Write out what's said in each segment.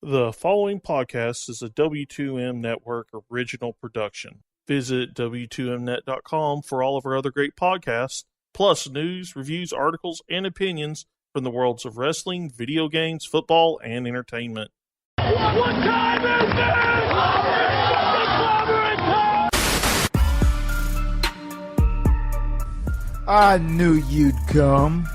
The following podcast is a W2M Network original production. Visit W2Mnet.com for all of our other great podcasts, plus news, reviews, articles, and opinions from the worlds of wrestling, video games, football, and entertainment. What time is it? I knew you'd come.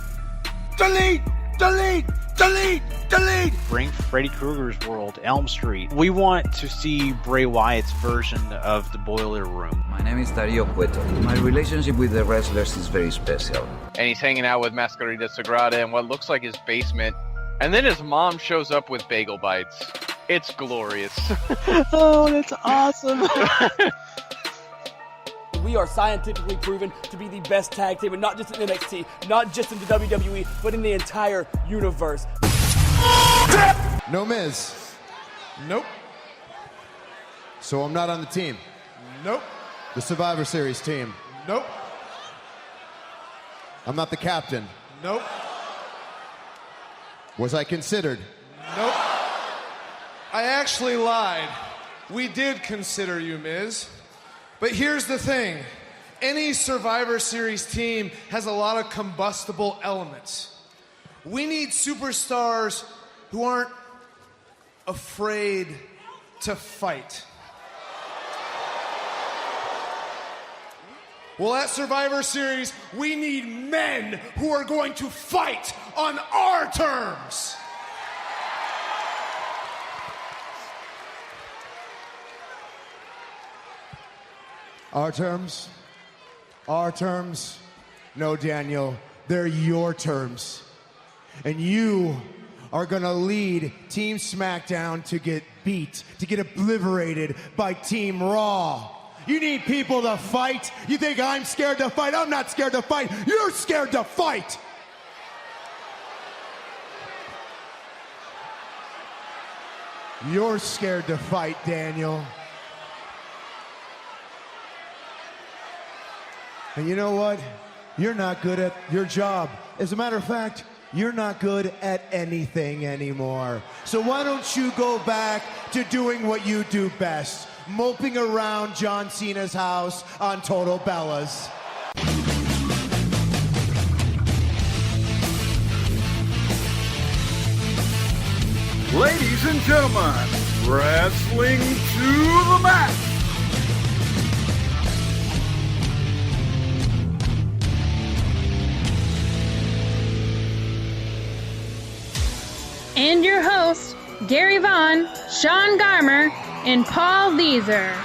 Delete! Delete! Delete! Delete! Bring Freddy Krueger's world, Elm Street. We want to see Bray Wyatt's version of the Boiler Room. My name is Dario Cueto. My relationship with the wrestlers is very special. And he's hanging out with Masquerita Sagrada in what looks like his basement. And then his mom shows up with bagel bites. It's glorious. Oh, that's awesome. We are scientifically proven to be the best tag team, and not just in NXT, not just in the WWE, but in the entire universe. No Miz. Nope. So I'm not on the team. Nope. The Survivor Series team. Nope. I'm not the captain. Nope. Was I considered? Nope. I actually lied. We did consider you, Miz. But here's the thing. Any Survivor Series team has a lot of combustible elements. We need superstars who aren't afraid to fight. Well, at Survivor Series, we need men who are going to fight on our terms. Our terms? Our terms? No, Daniel, they're your terms. And you are gonna lead Team SmackDown to get beat, to get obliterated by Team Raw. You need people to fight. You think I'm scared to fight? I'm not scared to fight. You're scared to fight. You're scared to fight, Daniel. And you know what? You're not good at your job. As a matter of fact, you're not good at anything anymore. So why don't you go back to doing what you do best, moping around John Cena's house on Total Bellas. Ladies and gentlemen, wrestling to the max. And your hosts, Gary Vaughn, Sean Garmer, and Paul Vieser.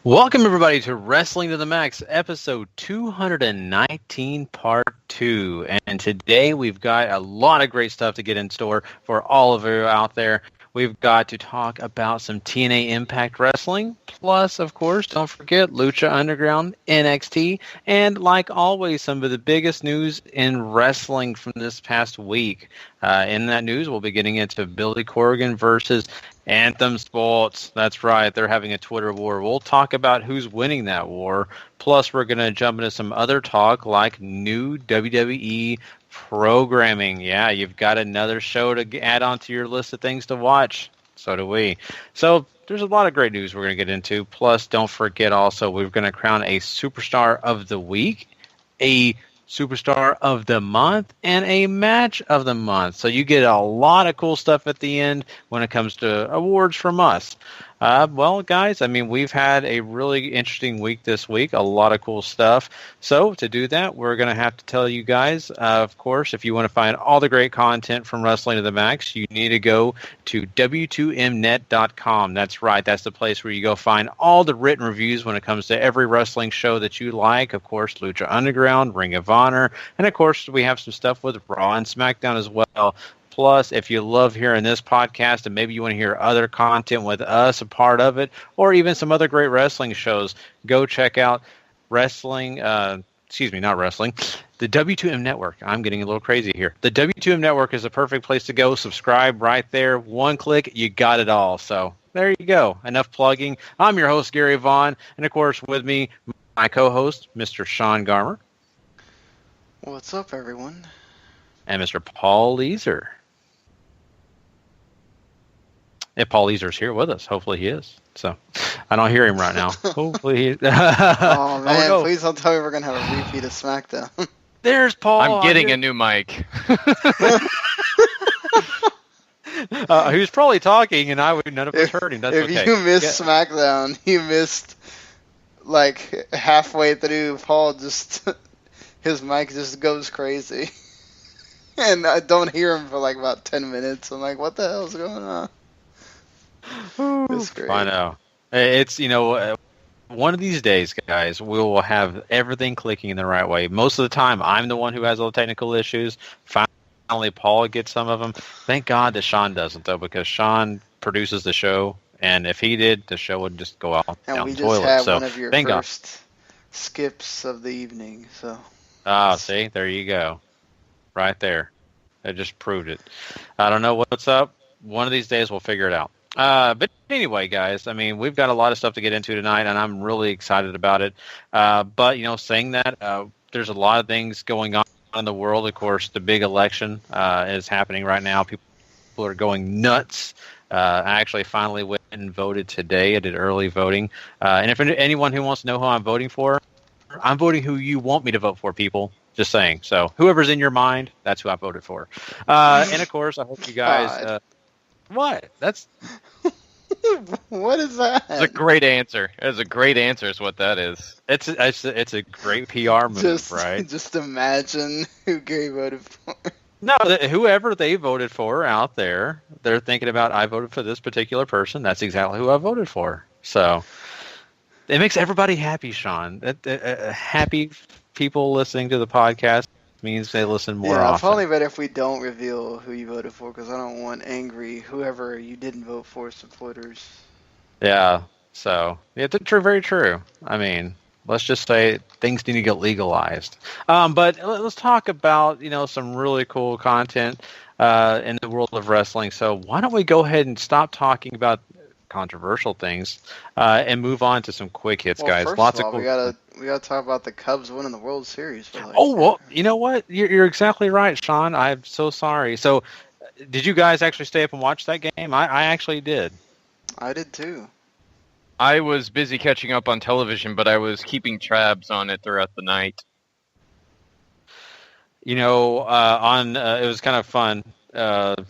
Welcome, everybody, to Wrestling to the Max, episode 219, part 2. And today we've got a lot of great stuff to get in store for all of you out there. We've got to talk about some TNA Impact Wrestling. Plus, of course, don't forget Lucha Underground, NXT, and like always, some of the biggest news in wrestling from this past week. In that news, we'll be getting into Billy Corgan versus Anthem Sports. That's right, they're having a Twitter war. We'll talk about who's winning that war. Plus, we're going to jump into some other talk like new WWE programming. Yeah, you've got another show to add onto your list of things to watch. So do we. So there's a lot of great news we're going to get into. Plus, don't forget also, we're going to crown a Superstar of the Week, a Superstar of the Month, and a Match of the Month. So you get a lot of cool stuff at the end when it comes to awards from us. Well, guys, I mean, we've had a really interesting week this week, a lot of cool stuff. So to do that, we're going to have to tell you guys, of course, if you want to find all the great content from Wrestling to the Max, you need to go to W2Mnet.com. That's right. That's the place where you go find all the written reviews when it comes to every wrestling show that you like. Of course, Lucha Underground, Ring of Honor, and of course, we have some stuff with Raw and SmackDown as well. Plus, if you love hearing this podcast and maybe you want to hear other content with us, a part of it, or even some other great wrestling shows, go check out the W2M Network. I'm getting a little crazy here. The W2M Network is a perfect place to go. Subscribe right there. One click, you got it all. So there you go. Enough plugging. I'm your host, Gary Vaughn, and of course with me, my co-host, Mr. Sean Garmer. What's up, everyone? And Mr. Paul Leeser. If Paul Leeser's here with us, hopefully he is. So, I don't hear him right now. Hopefully he... Oh, man, please don't tell me we're going to have a repeat of SmackDown. There's Paul. I'm getting a new mic. He was probably talking, and none of us heard him. That's okay. If you missed SmackDown, you missed, like, halfway through, Paul just... his mic just goes crazy. And I don't hear him for, like, about 10 minutes. I'm like, what the hell's going on? It's great. I know. It's, one of these days, guys, we will have everything clicking in the right way. Most of the time, I'm the one who has all the technical issues. Finally, Paul gets some of them. Thank God that Sean doesn't, though, because Sean produces the show, and if he did, the show would just go out and down we the just toilet. had So, one of your thank first God. skips of the evening, so... See? There you go. Right there. I just proved it. I don't know what's up. One of these days, we'll figure it out. But anyway, guys, I mean, we've got a lot of stuff to get into tonight, and I'm really excited about it. But, saying that, there's a lot of things going on in the world. Of course, the big election is happening right now. People are going nuts. I actually finally went and voted today. I did early voting. And if anyone who wants to know who I'm voting for, I'm voting who you want me to vote for, people. Just saying. So whoever's in your mind, that's who I voted for. And, of course, I hope you guys... what? That's... What is that? It's a great answer. It's a great answer is what that is. It's a great PR move, right? Just imagine who Gary voted for. No, whoever they voted for out there, they're thinking about, I voted for this particular person. That's exactly who I voted for. So it makes everybody happy, Sean. Happy people listening to the podcast means they listen more often. It's probably better if we don't reveal who you voted for, because I don't want angry whoever you didn't vote for supporters. Yeah, so it's very true. I mean, let's just say things need to get legalized. But let's talk about some really cool content in the world of wrestling. So why don't we go ahead and stop talking about controversial things and move on to some quick hits, guys. Lots of cool. We gotta talk about the Cubs winning the World Series. Well, you know what? You're exactly right, Sean. I'm so sorry. So, did you guys actually stay up and watch that game? I actually did. I did too. I was busy catching up on television, but I was keeping tabs on it throughout the night. It was kind of fun.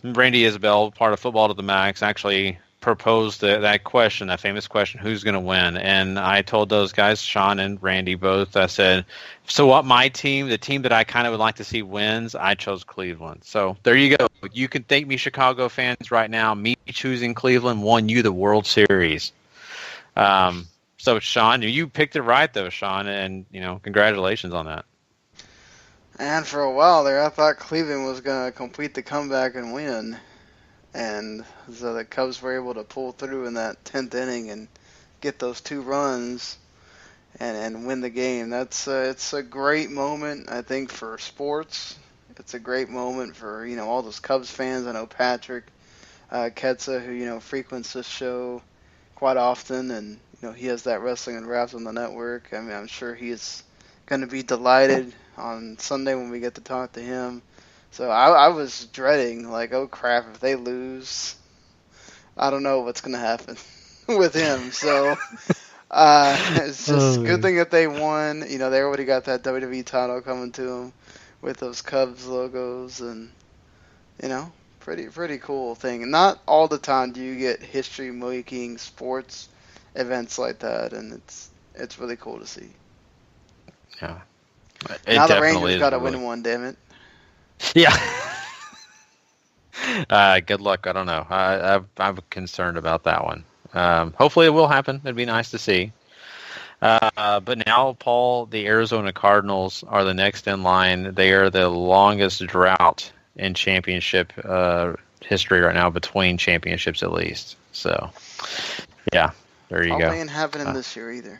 Randy Isabel, part of Football to the Max, actually proposed that question, that famous question, who's going to win? And I told those guys, Sean and Randy both, I said, so what my team, the team that I kind of would like to see wins, I chose Cleveland. So there you go. You can thank me, Chicago fans, right now. Me choosing Cleveland won you the World Series. So, Sean, you picked it right, though, Sean, and, congratulations on that. And for a while there, I thought Cleveland was going to complete the comeback and win. And so the Cubs were able to pull through in that 10th inning and get those 2 runs and win the game. It's a great moment, I think, for sports. It's a great moment for, all those Cubs fans. I know Patrick Ketza, who, frequents this show quite often, and, he has that Wrestling and Wraps on the network. I mean, I'm sure he's going to be delighted on Sunday when we get to talk to him. So I was dreading, like, oh crap, if they lose, I don't know what's going to happen with him. So it's just a good thing that they won. They already got that WWE title coming to them with those Cubs logos, and, pretty cool thing. And not all the time do you get history-making sports events like that, and it's really cool to see. Yeah. Now the Rangers got to win one, damn it. Yeah. Good luck. I don't know. I'm concerned about that one. Hopefully it will happen. It'd be nice to see. But now, Paul, the Arizona Cardinals are the next in line. They are the longest drought in championship history right now, between championships at least. So, yeah, there you go. Probably ain't happening this year either.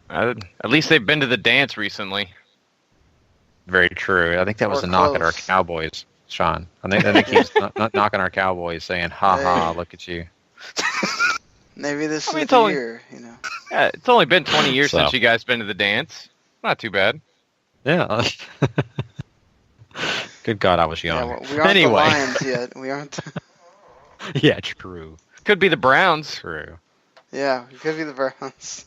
At least they've been to the dance recently. Very true. I think that was a knock at our Cowboys, Sean. I think he's knocking our Cowboys, saying, "Ha ha, look at you." Maybe this is it's the only, year, you know. Yeah, it's only been 20 years So. since you guys been to the dance. Not too bad. Yeah. Good God, I was young. Yeah, well, we aren't the Lions yet. We aren't. Yeah, true. Could be the Browns. True. Yeah, it could be the Browns.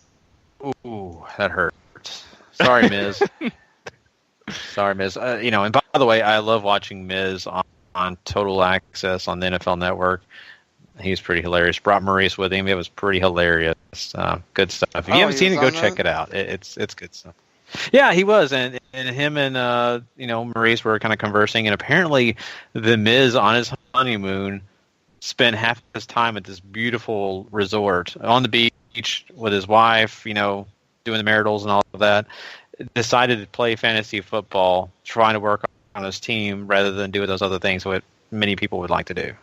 Ooh, that hurts. Sorry, Miz. Sorry, Miz. And by the way, I love watching Miz on Total Access on the NFL Network. He's pretty hilarious. Brought Maurice with him. It was pretty hilarious. Good stuff. If you haven't seen it, go check it out. It's good stuff. Yeah, he was, and him and Maurice were kind of conversing, and apparently the Miz on his honeymoon spent half his time at this beautiful resort on the beach with his wife, doing the maritals and all of that. Decided to play fantasy football, trying to work on his team rather than do those other things what many people would like to do.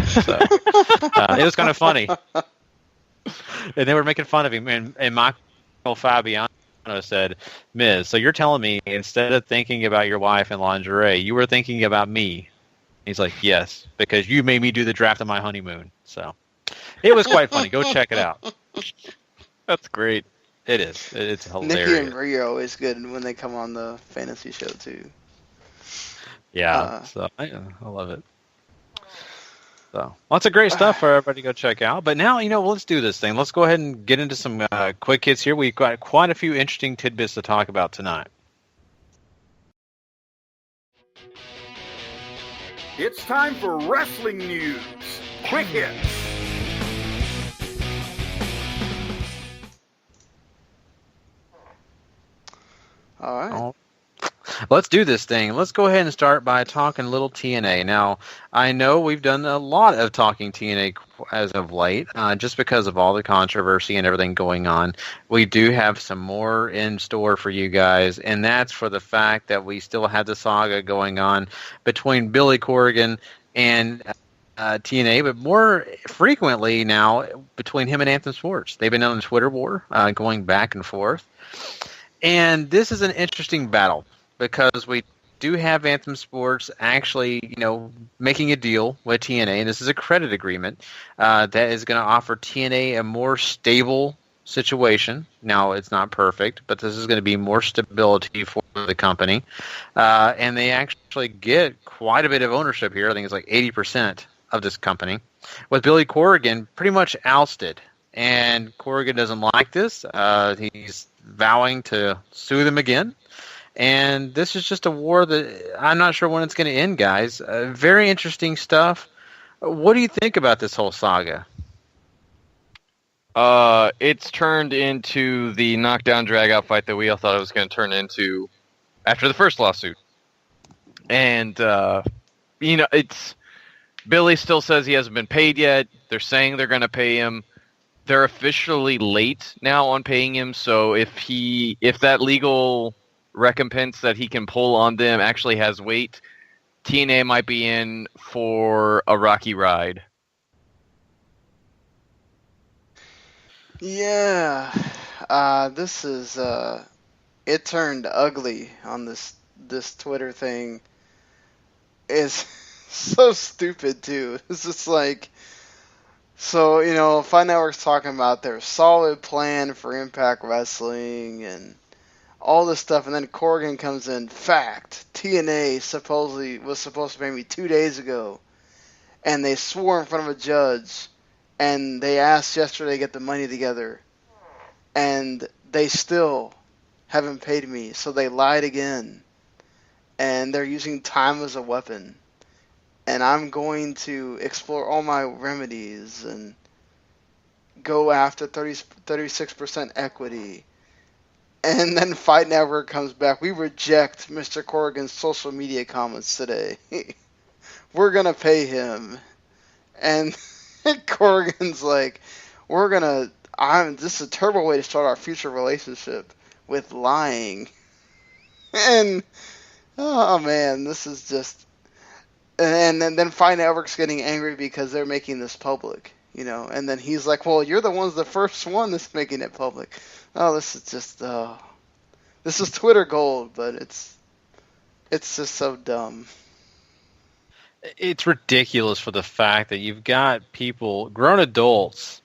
So it was kind of funny, and they were making fun of him. And Michael Fabiano said, "Miz, so you're telling me instead of thinking about your wife and lingerie, you were thinking about me?" He's like, "Yes, because you made me do the draft on my honeymoon." So it was quite funny. Go check it out. That's great. It is. It's hilarious. Nikki and Brie are always good when they come on the fantasy show too. Yeah, so I love it. So lots of great stuff for everybody to go check out. But now, let's do this thing. Let's go ahead and get into some quick hits here. We've got quite a few interesting tidbits to talk about tonight. It's time for wrestling news. Quick hits. All right. Let's do this thing. Let's go ahead and start by talking a little TNA. Now, I know we've done a lot of talking TNA as of late, just because of all the controversy and everything going on. We do have some more in store for you guys, and that's for the fact that we still have the saga going on between Billy Corgan and TNA, but more frequently now between him and Anthem Sports. They've been on a Twitter war, going back and forth. And this is an interesting battle, because we do have Anthem Sports actually, making a deal with TNA, and this is a credit agreement that is going to offer TNA a more stable situation. Now, it's not perfect, but this is going to be more stability for the company, and they actually get quite a bit of ownership here. I think it's like 80% of this company, with Billy Corgan pretty much ousted. And Corgan doesn't like this. He's vowing to sue them again. And this is just a war that I'm not sure when it's going to end, guys. Very interesting stuff. What do you think about this whole saga? It's turned into the knockdown, drag-out fight that we all thought it was going to turn into after the first lawsuit. And, it's Billy still says he hasn't been paid yet. They're saying they're going to pay him. They're officially late now on paying him, so if that legal recompense that he can pull on them actually has weight, TNA might be in for a rocky ride. Yeah, this is it turned ugly on this Twitter thing. It's so stupid too. It's just like, so Fight Network's talking about their solid plan for Impact Wrestling and all this stuff, and then Corgan comes in. Fact, TNA supposedly was supposed to pay me 2 days ago, and they swore in front of a judge, and they asked yesterday to get the money together, and they still haven't paid me, so they lied again, and they're using time as a weapon, and I'm going to explore all my remedies and go after 36% equity. And then Fight Network comes back. We reject Mr. Corrigan's social media comments today. We're going to pay him. And Corrigan's like, this is a terrible way to start our future relationship with lying. And, oh man, this is just, and then Fight Network's getting angry because they're making this public, and then he's like, well, you're the first one that's making it public. Oh, this is just, this is Twitter gold, but it's just so dumb. It's ridiculous for the fact that you've got people, grown adults,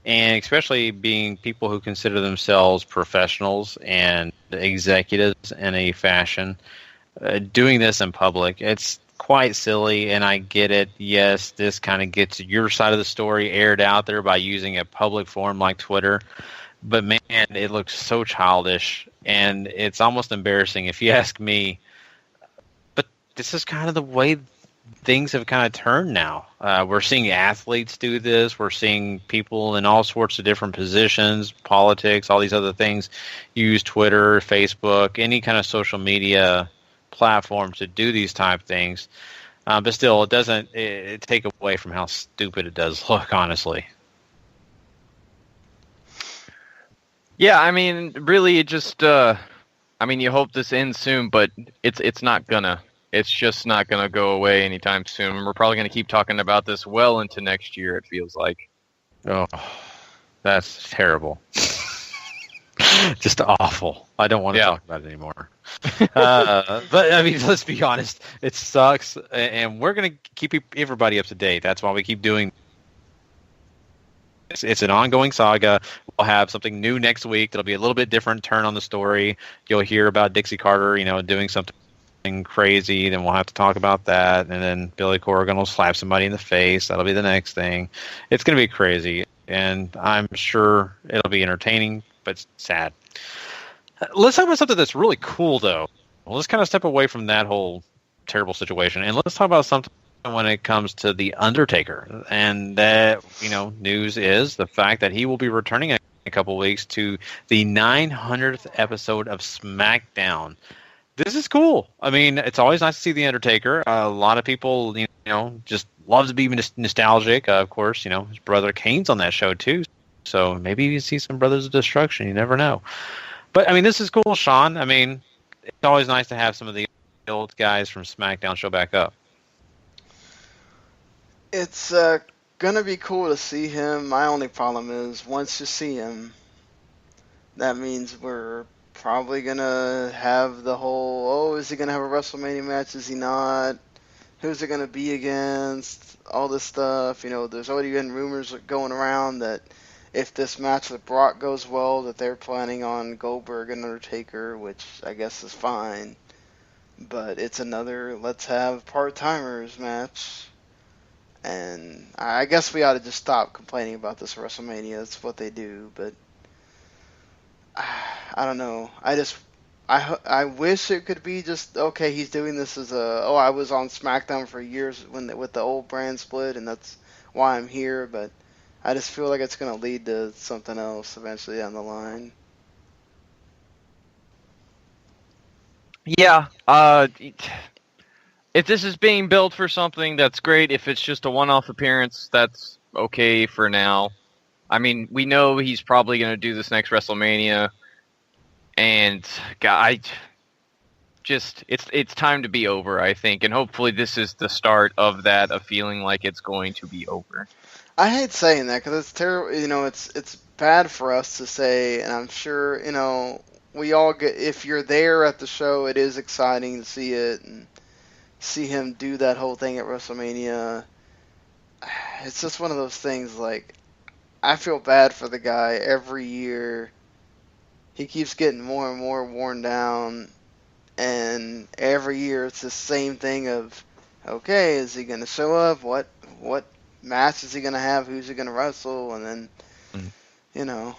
And especially being people who consider themselves professionals and executives in a fashion, doing this in public, it's quite silly, and I get it. Yes, this kind of gets your side of the story aired out there by using a public forum like Twitter. But man, it looks so childish, and it's almost embarrassing if you ask me. But this is kind of the way things have kind of turned now. We're seeing athletes do this. We're seeing people in all sorts of different positions, politics, all these other things, use Twitter, Facebook, any kind of social media platform to do these type things. But still, it doesn't take away from how stupid it does look, honestly. Yeah, I mean, really, it just, I mean, you hope this ends soon, but it's not gonna. It's just not gonna go away anytime soon. We're probably gonna keep talking about this well into next year, it feels like. Oh, that's terrible. Just awful. I don't want to talk about it anymore. But, I mean, let's be honest. It sucks, and we're going to keep everybody up to date. That's why we keep doing it's an ongoing saga. We'll have something new next week. That'll be a little bit different turn on the story. You'll hear about Dixie Carter, doing something crazy. Then we'll have to talk about that. And then Billy Corgan will slap somebody in the face. That'll be the next thing. It's going to be crazy, and I'm sure it'll be entertaining, but sad. Let's talk about something that's really cool, though. Well, let's kind of step away from that whole terrible situation, and let's talk about something when it comes to the Undertaker. And that, news is the fact that he will be returning in a couple weeks to the 900th episode of SmackDown. This is cool. I mean, it's always nice to see the Undertaker. A lot of people, just love to be nostalgic. Of course, his brother Kane's on that show too. So maybe you see some Brothers of Destruction. You never know. But, I mean, this is cool, Sean. I mean, it's always nice to have some of the old guys from SmackDown show back up. It's going to be cool to see him. My only problem is once you see him, that means we're probably going to have the whole, is he going to have a WrestleMania match? Is he not? Who's it going to be against? All this stuff. There's already been rumors going around that if this match with Brock goes well, that they're planning on Goldberg and Undertaker, which I guess is fine. But it's another let's have part-timers match. And I guess we ought to just stop complaining about this WrestleMania. It's what they do, but I don't know. I wish it could be just, okay, he's doing this as I was on SmackDown for years with the old brand split, and that's why I'm here, but I just feel like it's going to lead to something else eventually down the line. Yeah, if this is being built for something, that's great. If it's just a one-off appearance, that's okay for now. I mean, we know he's probably going to do this next WrestleMania, and it's time to be over, I think, and hopefully this is the start of that, of feeling like it's going to be over. I hate saying that because it's terrible. It's bad for us to say, and I'm sure we all get. If you're there at the show, it is exciting to see it and see him do that whole thing at WrestleMania. It's just one of those things. Like, I feel bad for the guy. Every year, he keeps getting more and more worn down, and every year it's the same thing of, okay, is he going to show up? What match is he going to have? Who's he going to wrestle? And then,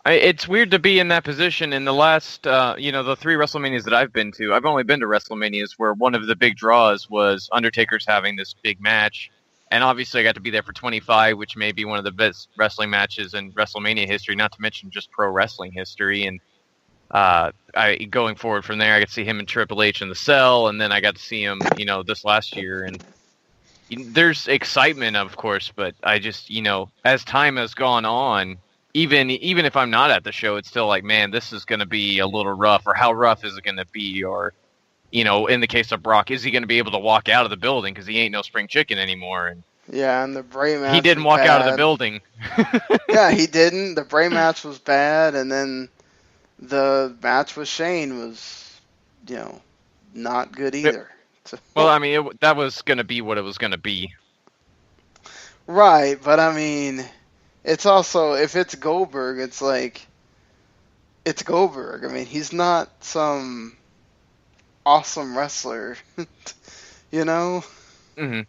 It's weird to be in that position. In the last, the 3 WrestleManias that I've been to, I've only been to WrestleManias where one of the big draws was Undertaker's having this big match. And obviously I got to be there for 25, which may be one of the best wrestling matches in WrestleMania history, not to mention just pro wrestling history. And going forward from there, I got to see him and Triple H in the cell, and then I got to see him, this last year. And there's excitement, of course, but I just, as time has gone on, even if I'm not at the show, it's still like, man, this is going to be a little rough, or how rough is it going to be? Or, in the case of Brock, is he going to be able to walk out of the building because he ain't no spring chicken anymore? And yeah, and the Bray match, he didn't walk out of the building. Yeah, he didn't. The Bray match was bad, and then the match with Shane was, not good either. Well, I mean, that was going to be what it was going to be. Right, but I mean, it's also, if it's Goldberg, it's like, it's Goldberg. I mean, he's not some awesome wrestler, you know? Hmm.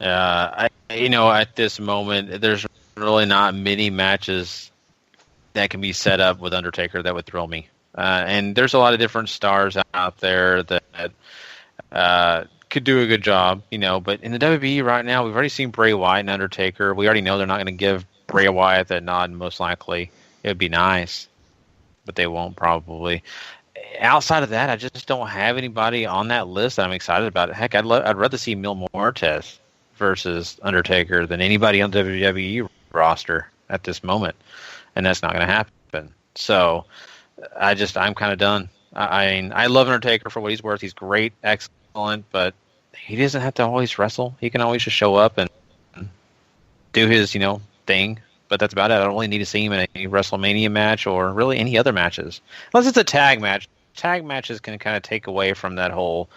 At this moment, there's really not many matches that can be set up with Undertaker that would thrill me. And there's a lot of different stars out there that could do a good job, But in the WWE right now, we've already seen Bray Wyatt and Undertaker. We already know they're not going to give Bray Wyatt that nod. Most likely, it would be nice, but they won't probably. Outside of that, I just don't have anybody on that list that I'm excited about. Heck, I'd rather see Mil Muertes versus Undertaker than anybody on the WWE roster at this moment, and that's not going to happen. So I'm kind of done. I love Undertaker for what he's worth. He's great, excellent, but he doesn't have to always wrestle. He can always just show up and do his, thing. But that's about it. I don't really need to see him in a WrestleMania match or really any other matches. Unless it's a tag match. Tag matches can kind of take away from that whole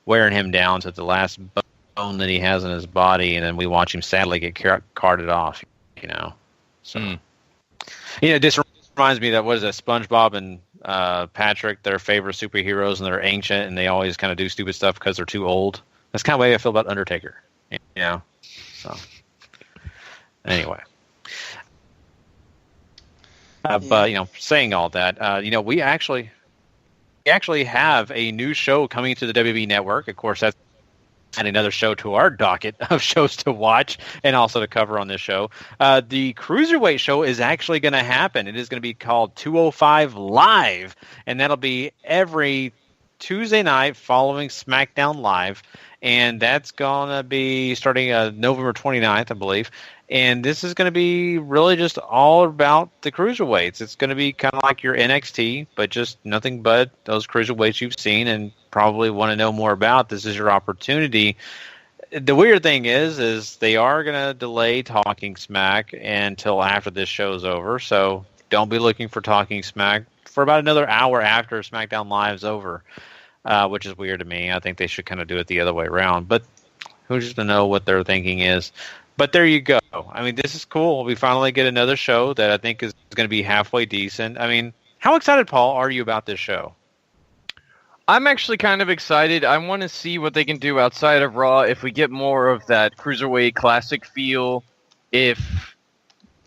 wearing him down to the last bone that he has in his body, and then we watch him sadly get carted off, So, this reminds me that, what is it, SpongeBob and Patrick, their favorite superheroes, and they're ancient, and they always kind of do stupid stuff because they're too old. That's kind of the way I feel about Undertaker, So, anyway. But saying all that, we actually have a new show coming to the WWE Network. Of course, that's and another show to our docket of shows to watch and also to cover on this show. The Cruiserweight show is actually going to happen. It is going to be called 205 Live, and that'll be every Tuesday night following SmackDown Live, and that's going to be starting November 29th, I believe. And this is going to be really just all about the cruiserweights. It's going to be kind of like your NXT, but just nothing but those cruiserweights you've seen and probably want to know more about. This is your opportunity. The weird thing is they are going to delay Talking Smack until after this show's over. So don't be looking for Talking Smack for about another hour after SmackDown Live's over, which is weird to me. I think they should kind of do it the other way around. But who's to know what their thinking is? But there you go. I mean, this is cool. We finally get another show that I think is going to be halfway decent. I mean, how excited, Paul, are you about this show? I'm actually kind of excited. I want to see what they can do outside of Raw. If we get more of that Cruiserweight Classic feel,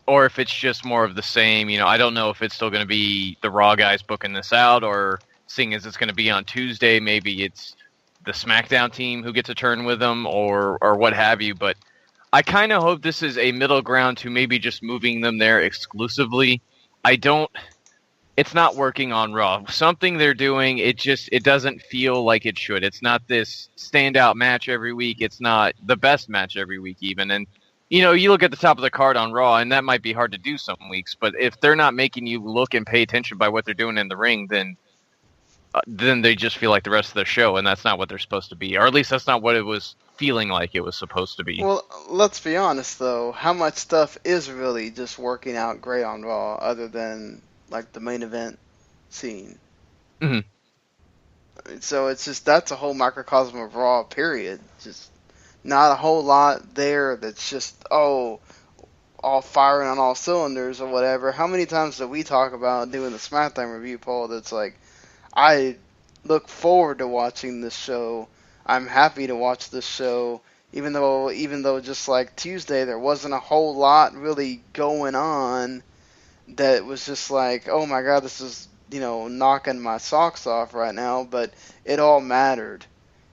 or if it's just more of the same. I don't know if it's still going to be the Raw guys booking this out, or seeing as it's going to be on Tuesday, maybe it's the SmackDown team who gets a turn with them, or what have you. But I kind of hope this is a middle ground to maybe just moving them there exclusively. It's not working on Raw. Something they're doing, it doesn't feel like it should. It's not this standout match every week. It's not the best match every week even. And, you look at the top of the card on Raw, and that might be hard to do some weeks, but if they're not making you look and pay attention by what they're doing in the ring, then they just feel like the rest of the show, and that's not what they're supposed to be. Or at least that's not what it was feeling like it was supposed to be. Well, let's be honest, though. How much stuff is really just working out great on Raw other than, like, the main event scene? Mm-hmm. So it's just, that's a whole microcosm of Raw, period. Just not a whole lot there that's just, all firing on all cylinders or whatever. How many times do we talk about doing the SmackDown review, Paul, that's like, I look forward to watching this show. I'm happy to watch this show, even though just like Tuesday, there wasn't a whole lot really going on that was just like, oh my God, this is, knocking my socks off right now, but it all mattered,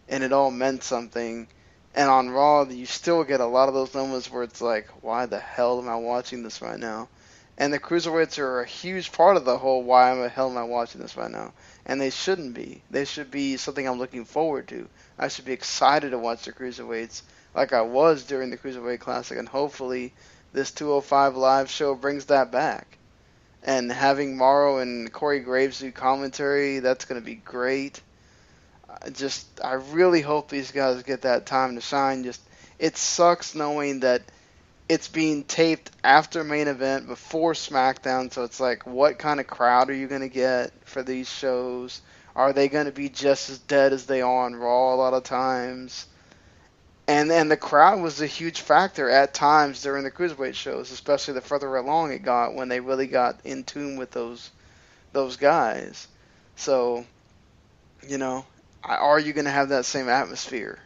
and it all meant something. And on Raw, you still get a lot of those moments where it's like, why the hell am I watching this right now? And the Cruiserweights are a huge part of the whole why the hell am I watching this right now? And they shouldn't be. They should be something I'm looking forward to. I should be excited to watch the Cruiserweights like I was during the Cruiserweight Classic, and hopefully this 205 Live show brings that back. And having Morrow and Corey Graves do commentary, that's going to be great. I really hope these guys get that time to shine. It sucks knowing that it's being taped after main event, before SmackDown, so it's like, what kind of crowd are you going to get for these shows? Are they going to be just as dead as they are on Raw a lot of times? And the crowd was a huge factor at times during the cruiserweight shows, especially the further along it got when they really got in tune with those guys. So, are you going to have that same atmosphere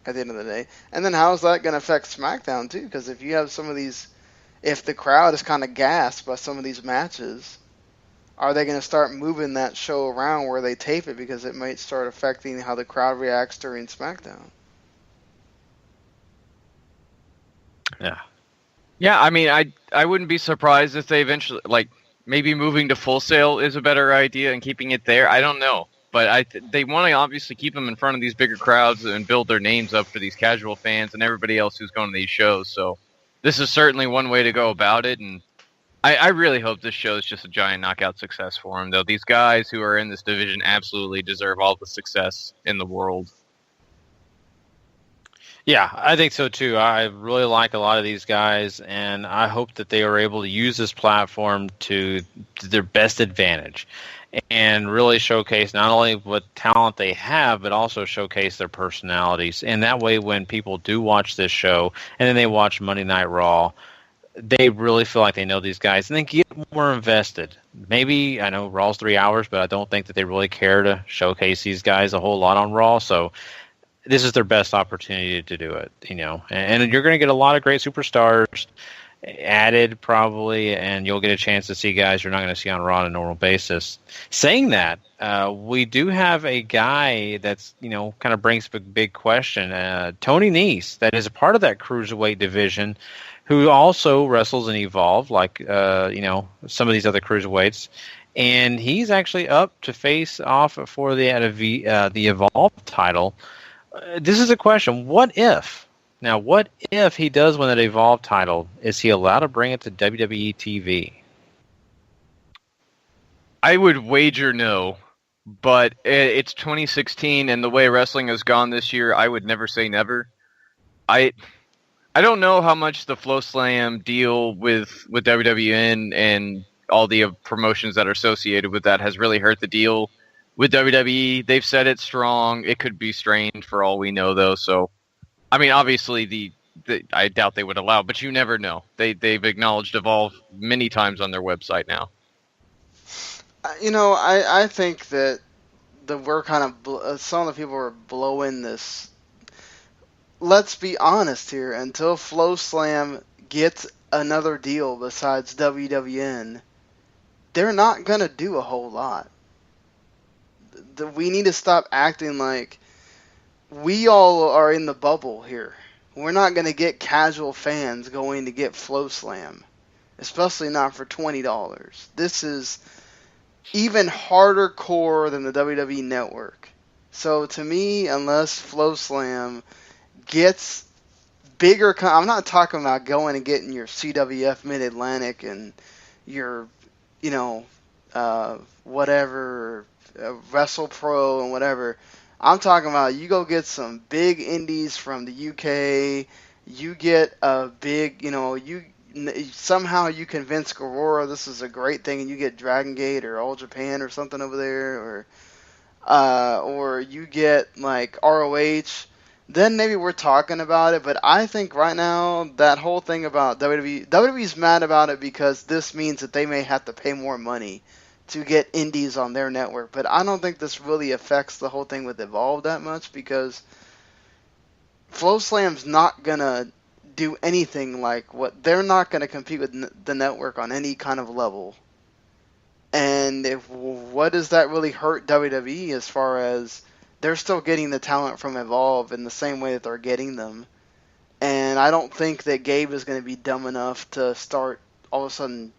at the end of the day? And then how is that going to affect SmackDown too? Because if you have some of these, if the crowd is kind of gassed by some of these matches, are they going to start moving that show around where they tape it, because it might start affecting how the crowd reacts during SmackDown? Yeah. Yeah, I mean, I wouldn't be surprised if they eventually, like, maybe moving to Full Sail is a better idea and keeping it there. I don't know. But they want to obviously keep them in front of these bigger crowds and build their names up for these casual fans and everybody else who's going to these shows. So this is certainly one way to go about it. And I really hope this show is just a giant knockout success for them, though. These guys who are in this division absolutely deserve all the success in the world. Yeah, I think so too. I really like a lot of these guys, and I hope that they are able to use this platform to their best advantage and really showcase not only what talent they have, but also showcase their personalities. And that way, when people do watch this show and then they watch Monday Night Raw, they really feel like they know these guys and they get more invested. Maybe, I know Raw's 3 hours, but I don't think that they really care to showcase these guys a whole lot on Raw. So this is their best opportunity to do it, and you're going to get a lot of great superstars added probably, and you'll get a chance to see guys you're not going to see on Raw on a normal basis. Saying that, we do have a guy that's, kind of brings up a big question, Tony Nese, that is a part of that cruiserweight division, who also wrestles in Evolve, like, some of these other cruiserweights. And he's actually up to face off for the Evolve title. This is a question. What if he does win that Evolve title? Is he allowed to bring it to WWE TV? I would wager no, but it's 2016, and the way wrestling has gone this year, I would never say never. I don't know how much the Flow Slam deal with WWN and all the promotions that are associated with that has really hurt the deal with WWE. They've said it's strong. It could be strained for all we know, though. So, I mean, obviously, I doubt they would allow, but you never know. They've acknowledged Evolve many times on their website now. I think that we're kind of some of the people are blowing this. Let's be honest here. Until Flow Slam gets another deal besides WWN, they're not gonna do a whole lot. We need to stop acting like we all are in the bubble here. We're not going to get casual fans going to get Flow Slam, especially not for $20. This is even harder core than the WWE Network. So to me, unless Flow Slam gets bigger, I'm not talking about going and getting your CWF Mid-Atlantic and your, whatever, Wrestle Pro and whatever. I'm talking about you go get some big indies from the UK. You get a big, somehow you convince Aurora this is a great thing, and you get Dragon Gate or All Japan or something over there, or you get like ROH. Then maybe we're talking about it. But I think right now that whole thing about WWE's mad about it because this means that they may have to pay more money to get indies on their network. But I don't think this really affects the whole thing with Evolve that much, because Flow Slam's not going to do anything like they're not going to compete with the network on any kind of level. And what does that really hurt WWE as far as they're still getting the talent from Evolve in the same way that they're getting them? And I don't think that Gabe is going to be dumb enough to start all of a sudden,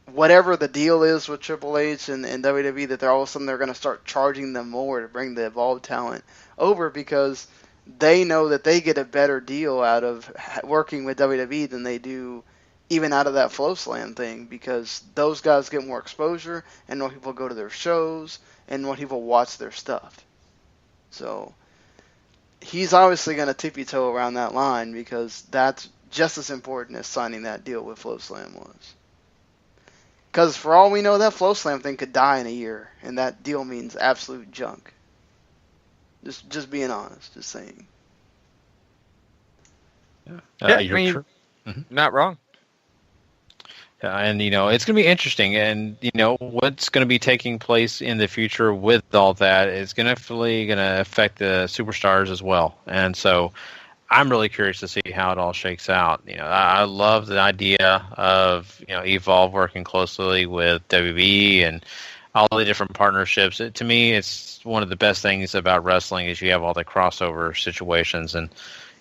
whatever the deal is with Triple H and WWE, that all of a sudden they're going to start charging them more to bring the Evolve talent over, because they know that they get a better deal out of working with WWE than they do even out of that Flow Slam thing, because those guys get more exposure and more people go to their shows and more people watch their stuff. So he's obviously going to tippy-toe around that line, because that's just as important as signing that deal with Flow Slam was. Because for all we know, that Flow Slam thing could die in a year, and that deal means absolute junk. Just being honest, just saying. You're not wrong. And, it's going to be interesting. And, what's going to be taking place in the future with all that is going to affect the superstars as well. And so I'm really curious to see how it all shakes out. I love the idea of, Evolve working closely with WB and all the different partnerships. To me, it's one of the best things about wrestling is you have all the crossover situations. And,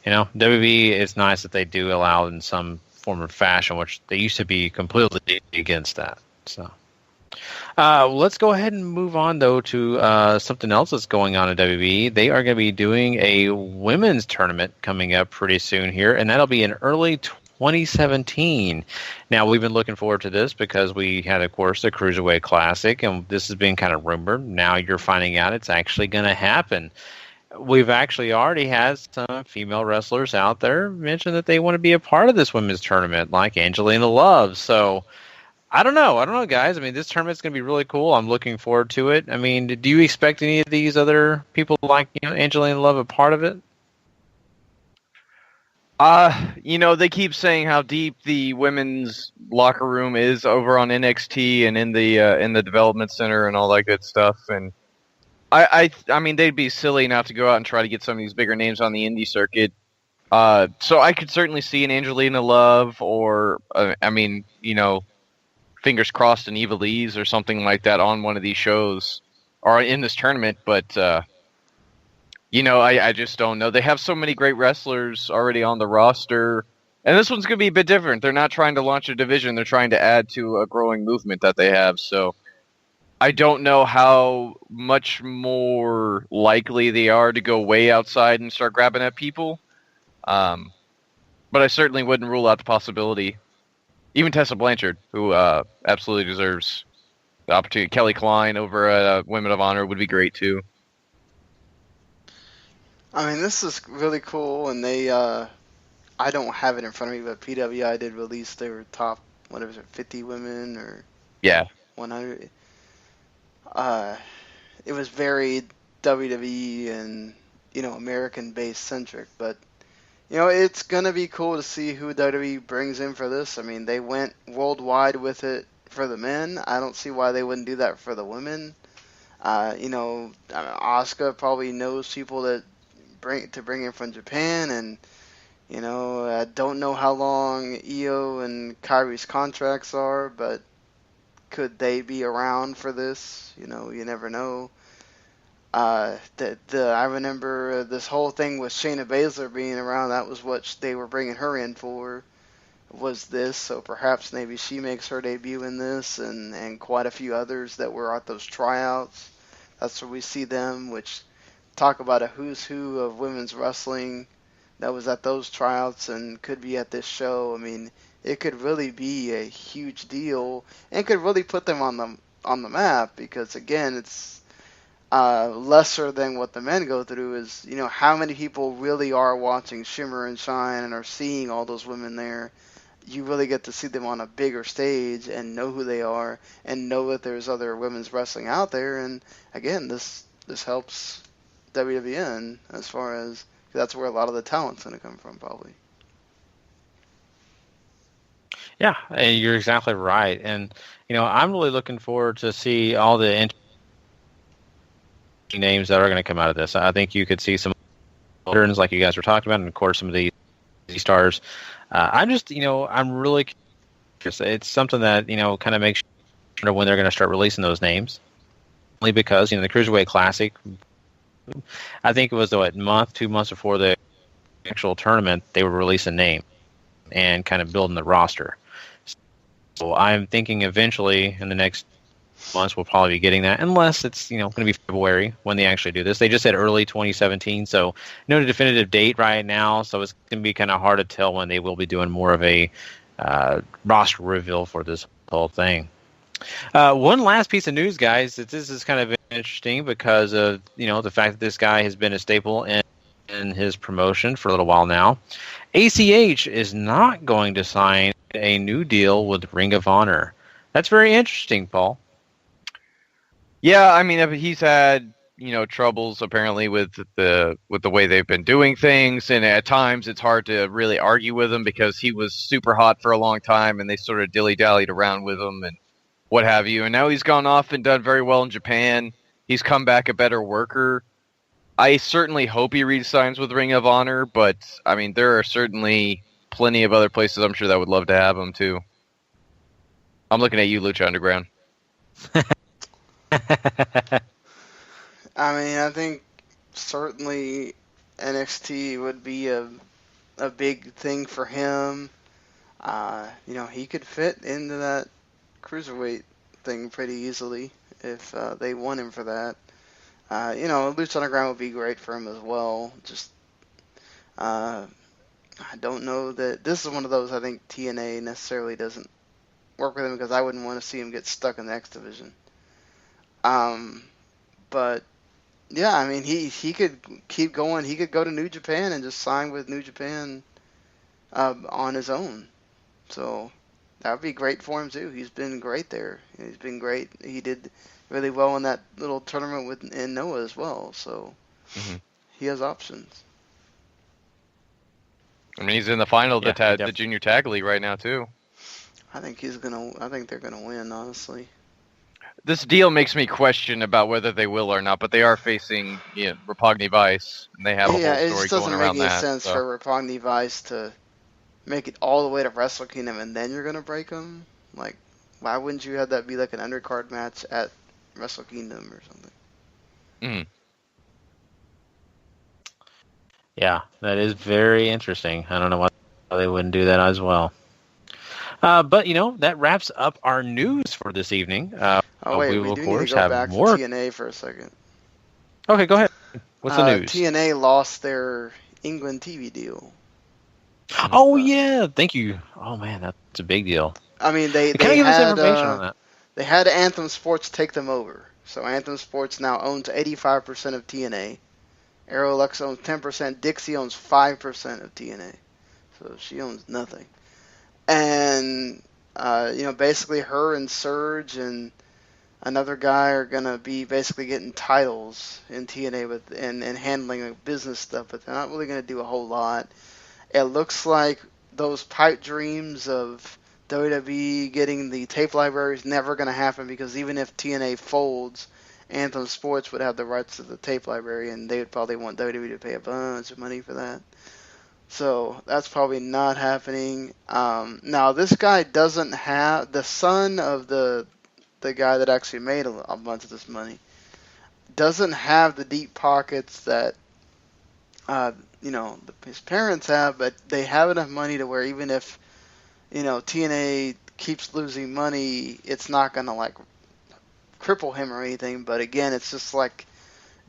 WB, it's nice that they do allow in some form of fashion, which they used to be completely against that. So let's go ahead and move on, though, to something else that's going on at WB. They are going to be doing a women's tournament coming up pretty soon here, and that'll be in early 2017. Now, we've been looking forward to this because we had, of course, the Cruiserweight Classic, and this has been kind of rumored. Now you're finding out it's actually going to happen. We've actually already had some female wrestlers out there mention that they want to be a part of this women's tournament, like Angelina Love. So I don't know, guys. I mean, this tournament's going to be really cool. I'm looking forward to it. I mean, do you expect any of these other people like Angelina Love a part of it? They keep saying how deep the women's locker room is over on NXT and in the development center and all that good stuff. And I mean, they'd be silly not to go out and try to get some of these bigger names on the indie circuit. So I could certainly see an Angelina Love or, fingers crossed, an Evilise or something like that on one of these shows or in this tournament. But, I just don't know. They have so many great wrestlers already on the roster. And this one's going to be a bit different. They're not trying to launch a division. They're trying to add to a growing movement that they have. So I don't know how much more likely they are to go way outside and start grabbing at people. But I certainly wouldn't rule out the possibility. Even Tessa Blanchard, who absolutely deserves the opportunity. Kelly Klein over at Women of Honor would be great too. I mean, this is really cool, and they, I don't have it in front of me, but PWI did release their top, 50 women or 100. It was very WWE and, American-based centric, but, it's going to be cool to see who WWE brings in for this. I mean, they went worldwide with it for the men. I don't see why they wouldn't do that for the women. Asuka probably knows people that bring in from Japan, and, I don't know how long Io and Kairi's contracts are, but could they be around for this? You never know. I remember this whole thing with Shayna Baszler being around. That was what they were bringing her in for, was this. So perhaps maybe she makes her debut in this, and quite a few others that were at those tryouts. That's where we see them, which talk about a who's who of women's wrestling that was at those tryouts and could be at this show. I mean, it could really be a huge deal and could really put them on the map, because again, it's lesser than what the men go through. Is how many people really are watching Shimmer and Shine and are seeing all those women there. You really get to see them on a bigger stage and know who they are and know that there's other women's wrestling out there. And again, this helps WWN as far as that's where a lot of the talent's going to come from, probably. Yeah, and you're exactly right. And, I'm really looking forward to see all the names that are going to come out of this. I think you could see some veterans like you guys were talking about, and, of course, some of these stars. I'm just, I'm really curious. It's something that, kind of makes sure when they're going to start releasing those names. Only because, the Cruiserweight Classic, I think it was, 2 months before the actual tournament, they would release a name and kind of building the roster. So I'm thinking eventually in the next months we'll probably be getting that, unless it's going to be February when they actually do this. They just said early 2017, so no definitive date right now. So it's going to be kind of hard to tell when they will be doing more of a roster reveal for this whole thing. One last piece of news, guys. That this is kind of interesting because of the fact that this guy has been a staple in his promotion for a little while now. ACH is not going to sign a new deal with Ring of Honor. That's very interesting, Paul. Yeah, I mean, he's had troubles apparently with the way they've been doing things, and at times it's hard to really argue with him because he was super hot for a long time, and they sort of dilly-dallied around with him and what have you. And now he's gone off and done very well in Japan. He's come back a better worker. I certainly hope he re-signs with Ring of Honor, but I mean, there are certainly plenty of other places I'm sure that would love to have him too. I'm looking at you, Lucha Underground. I mean, I think certainly NXT would be a big thing for him. He could fit into that cruiserweight thing pretty easily if they want him for that. Lucha Underground would be great for him as well. Just, I don't know that this is one of those I think TNA necessarily doesn't work with him because I wouldn't want to see him get stuck in the X division. But yeah, I mean, he could keep going. He could go to New Japan and just sign with New Japan on his own. So that would be great for him too. He's been great there. He's been great. He did really well in that little tournament in Noah as well. So he has options. I mean, he's in the final of the Junior Tag League right now too. I think they're gonna win, honestly. This deal makes me question about whether they will or not, but they are facing Roppongi Vice, and they have a whole story going around that. It doesn't make any sense for Roppongi Vice to make it all the way to Wrestle Kingdom and then you're gonna break them. Like, why wouldn't you have that be like an undercard match at Wrestle Kingdom or something? Yeah, that is very interesting. I don't know why they wouldn't do that as well. But that wraps up our news for this evening. We do need to go back to TNA for a second. Okay, go ahead. What's the news? TNA lost their England TV deal. Oh yeah, thank you. Oh man, that's a big deal. I mean, they give us information on that. They had Anthem Sports take them over. So Anthem Sports now owns 85% of TNA. Aerolux owns 10%. Dixie owns 5% of TNA. So she owns nothing. And basically her and Surge and another guy are gonna be basically getting titles in TNA and handling like business stuff, but they're not really gonna do a whole lot. It looks like those pipe dreams of WWE getting the tape library is never gonna happen because even if TNA folds, Anthem Sports would have the rights to the tape library, and they would probably want WWE to pay a bunch of money for that. So that's probably not happening. Now this guy doesn't have the son of the guy that actually made a bunch of this money. Doesn't have the deep pockets that his parents have, but they have enough money to where even if TNA keeps losing money, it's not gonna like cripple him or anything. But again, it's just like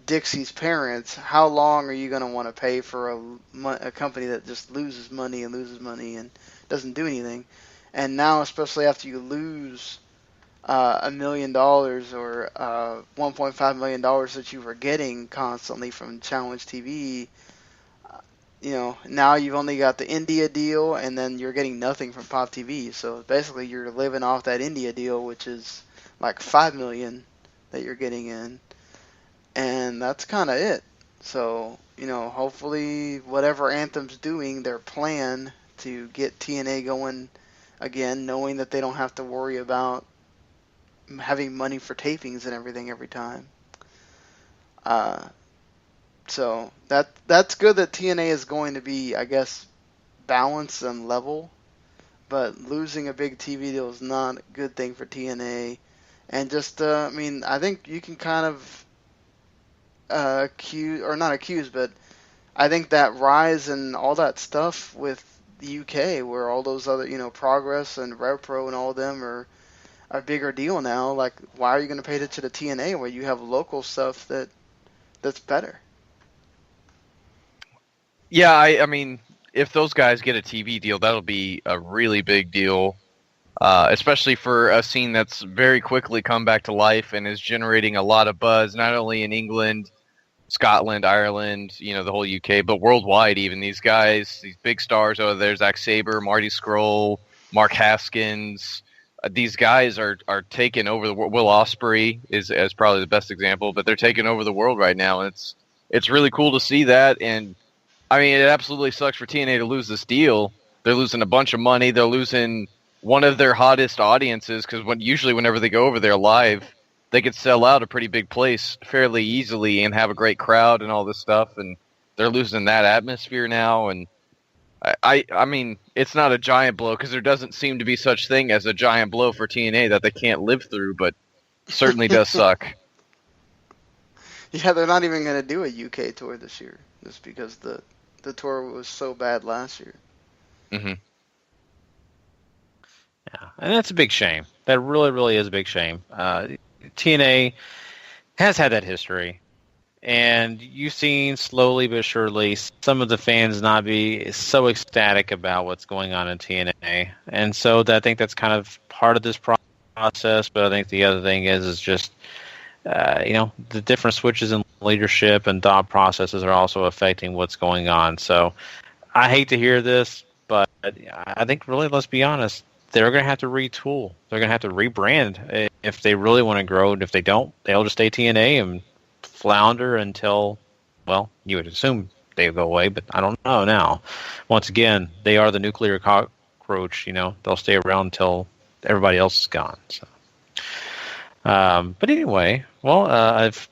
Dixie's parents. How long are you going to want to pay for a company that just loses money and doesn't do anything? And now, especially after you lose $1 million or $1.5 million that you were getting constantly from Challenge TV, now you've only got the India deal, and then you're getting nothing from Pop TV. So basically, you're living off that India deal, which is like $5 million that you're getting in. And that's kind of it. So, hopefully whatever Anthem's doing, their plan to get TNA going again, knowing that they don't have to worry about having money for tapings and everything every time. So that's good that TNA is going to be, I guess, balanced and level. But losing a big TV deal is not a good thing for TNA. And just, I think you can kind of but I think that rise and all that stuff with the UK, where all those other, Progress and RevPro and all of them are a bigger deal now. Like, why are you going to pay attention to TNA where you have local stuff that's better? Yeah, I mean, if those guys get a TV deal, that'll be a really big deal, especially for a scene that's very quickly come back to life and is generating a lot of buzz, not only in England, Scotland, Ireland, the whole UK, but worldwide even. These guys, these big stars over there, Zack Sabre, Marty Scurll, Mark Haskins, these guys are taking over the world. Will Ospreay is probably the best example, but they're taking over the world right now, and it's really cool to see that. And I mean, it absolutely sucks for TNA to lose this deal. They're losing a bunch of money. They're losing one of their hottest audiences because usually whenever they go over there live, they could sell out a pretty big place fairly easily and have a great crowd and all this stuff. And they're losing that atmosphere now. And I mean, it's not a giant blow because there doesn't seem to be such thing as a giant blow for TNA that they can't live through, but certainly does suck. Yeah, they're not even going to do a UK tour this year just because the tour was so bad last year. Mm-hmm. Yeah, and that's a big shame. That really, really is a big shame. TNA has had that history, and you've seen slowly but surely some of the fans not be so ecstatic about what's going on in TNA, and so I think that's kind of part of this process. But I think the other thing is just the different switches in leadership and thought processes are also affecting what's going on. So I hate to hear this, but I think really, let's be honest, they're going to have to retool. They're going to have to rebrand if they really want to grow. And if they don't, they'll just stay TNA and flounder until, well, you would assume they go away, but I don't know now. Once again, they are the nuclear cockroach. They'll stay around until everybody else is gone. So. But anyway, well,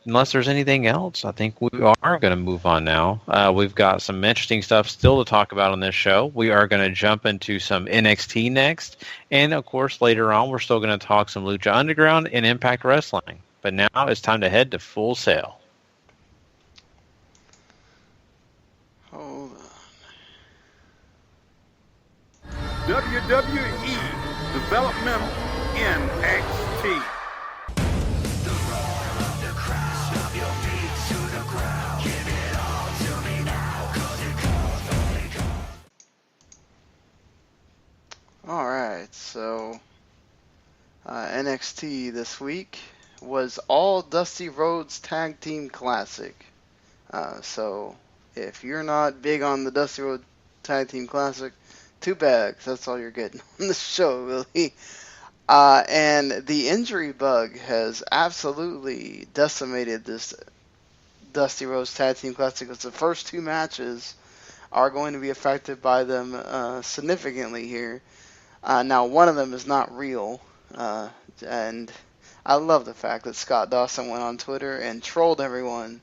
unless there's anything else, I think we are going to move on now. We've got some interesting stuff still to talk about on this show. We are going to jump into some NXT next. And, of course, later on, we're still going to talk some Lucha Underground and Impact Wrestling. But now it's time to head to Full Sail. Hold on. WWE Developmental NXT. Alright, so NXT this week was all Dusty Rhodes Tag Team Classic. So if you're not big on the Dusty Rhodes Tag Team Classic, too bad, 'cause that's all you're getting on the show, really. And the injury bug has absolutely decimated this Dusty Rhodes Tag Team Classic, because the first two matches are going to be affected by them significantly here. Now, one of them is not real, and I love the fact that Scott Dawson went on Twitter and trolled everyone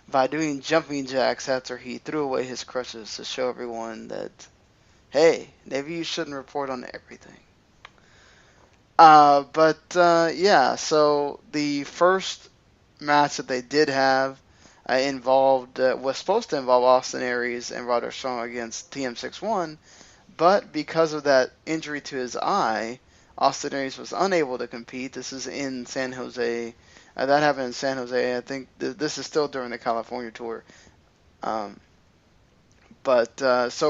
by doing jumping jacks after he threw away his crutches to show everyone that, hey, maybe you shouldn't report on everything. Yeah, so the first match that they did have was supposed to involve Austin Aries and Roderick Strong against TM61, but because of that injury to his eye, Austin Aries was unable to compete. This is in San Jose. That happened in San Jose. I think this is still during the California tour. So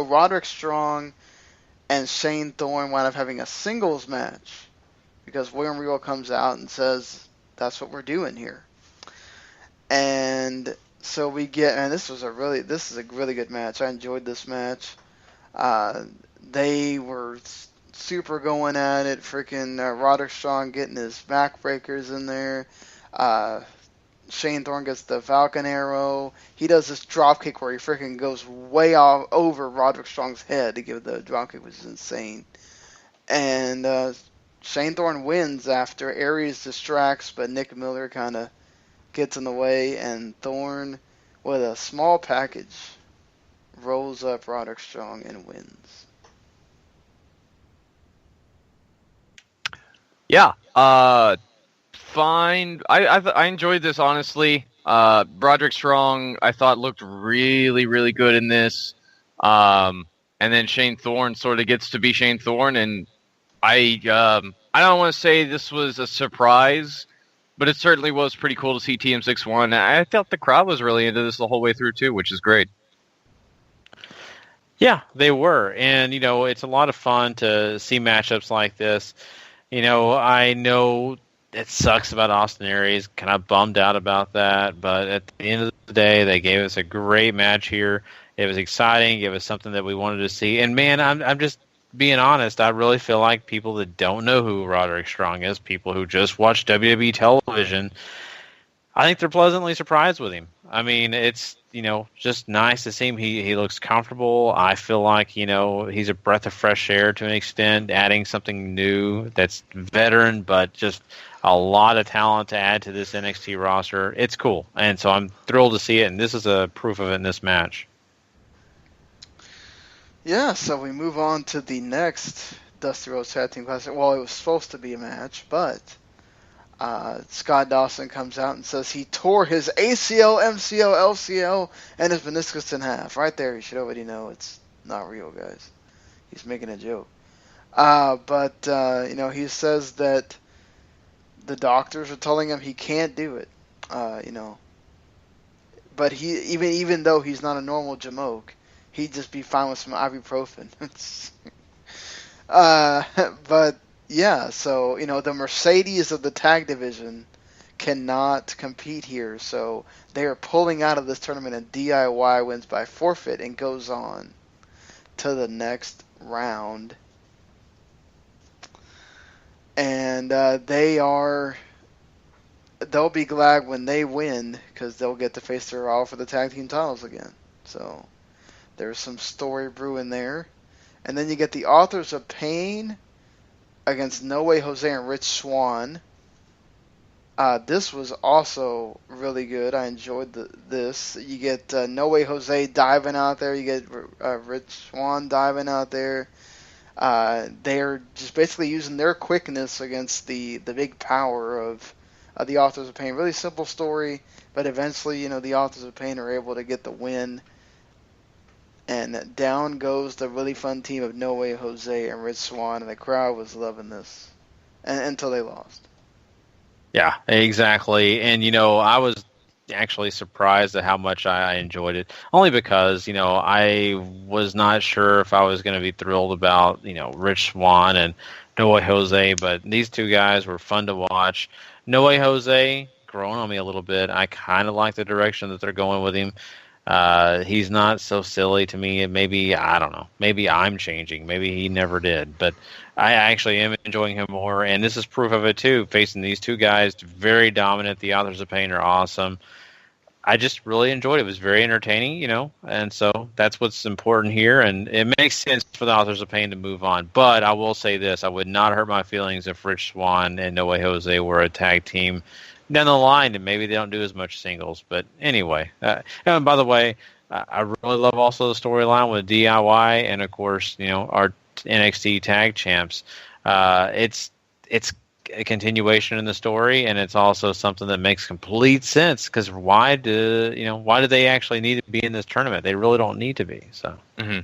Roderick Strong and Shane Thorne wound up having a singles match because William Regal comes out and says, that's what we're doing here. And so we get, and this is a really good match. I enjoyed this match. They were super going at it. Freaking Roderick Strong getting his backbreakers in there. Shane Thorne gets the Falcon Arrow. He does this dropkick where he freaking goes way over Roderick Strong's head to give the dropkick, which is insane. And Shane Thorne wins after Aries distracts, but Nick Miller kind of gets in the way, and Thorne, with a small package, rolls up Roderick Strong and wins. Yeah, fine. I enjoyed this, honestly. Roderick Strong, I thought, looked really, really good in this. And then Shane Thorne sort of gets to be Shane Thorne, and I don't want to say this was a surprise, but it certainly was pretty cool to see TM61. I felt the crowd was really into this the whole way through, too, which is great. Yeah, they were. And, it's a lot of fun to see matchups like this. I know it sucks about Austin Aries, kind of bummed out about that, but at the end of the day, they gave us a great match here. It was exciting. It was something that we wanted to see. And, man, I'm just being honest, I really feel like people that don't know who Roderick Strong is, people who just watch WWE television, I think they're pleasantly surprised with him. I mean, it's, just nice to see him. He looks comfortable. I feel like, he's a breath of fresh air to an extent, adding something new that's veteran, but just a lot of talent to add to this NXT roster. It's cool. And so I'm thrilled to see it, and this is a proof of it in this match. Yeah, so we move on to the next Dusty Rhodes Tag Team Classic. Well, it was supposed to be a match, but Scott Dawson comes out and says he tore his ACL, MCL, LCL, and his meniscus in half. Right there, you should already know it's not real, guys. He's making a joke. But he says that the doctors are telling him he can't do it. But he even though he's not a normal Jamoke, he'd just be fine with some ibuprofen. But yeah, so the Mercedes of the tag division cannot compete here, so they are pulling out of this tournament, and DIY wins by forfeit and goes on to the next round. And they'll be glad when they win, because they'll get to face their rival for the tag team titles again. So there's some story brewing there. And then you get the Authors of Pain against No Way Jose and Rich Swann. This was also really good. I enjoyed this. You get No Way Jose diving out there. You get Rich Swann diving out there. They're just basically using their quickness against the big power of the Authors of Pain. Really simple story, but eventually, the Authors of Pain are able to get the win. And down goes the really fun team of No Way Jose and Rich Swann, and the crowd was loving this until they lost. Yeah, exactly. And, I was actually surprised at how much I enjoyed it, only because, I was not sure if I was going to be thrilled about, Rich Swann and No Way Jose, but these two guys were fun to watch. No Way Jose, growing on me a little bit. I kind of like the direction that they're going with him. He's not so silly to me. Maybe, I don't know. Maybe I'm changing. Maybe he never did. But I actually am enjoying him more. And this is proof of it, too. Facing these two guys, very dominant. The Authors of Pain are awesome. I just really enjoyed it. It was very entertaining, And so that's what's important here. And it makes sense for the Authors of Pain to move on. But I will say this. I would not hurt my feelings if Rich Swann and No Way Jose were a tag team down the line, and maybe they don't do as much singles. But anyway, and by the way, I really love also the storyline with DIY and, of course, our NXT tag champs. It's a continuation in the story, and it's also something that makes complete sense, because why do they actually need to be in this tournament? They really don't need to be. So. Mm-hmm.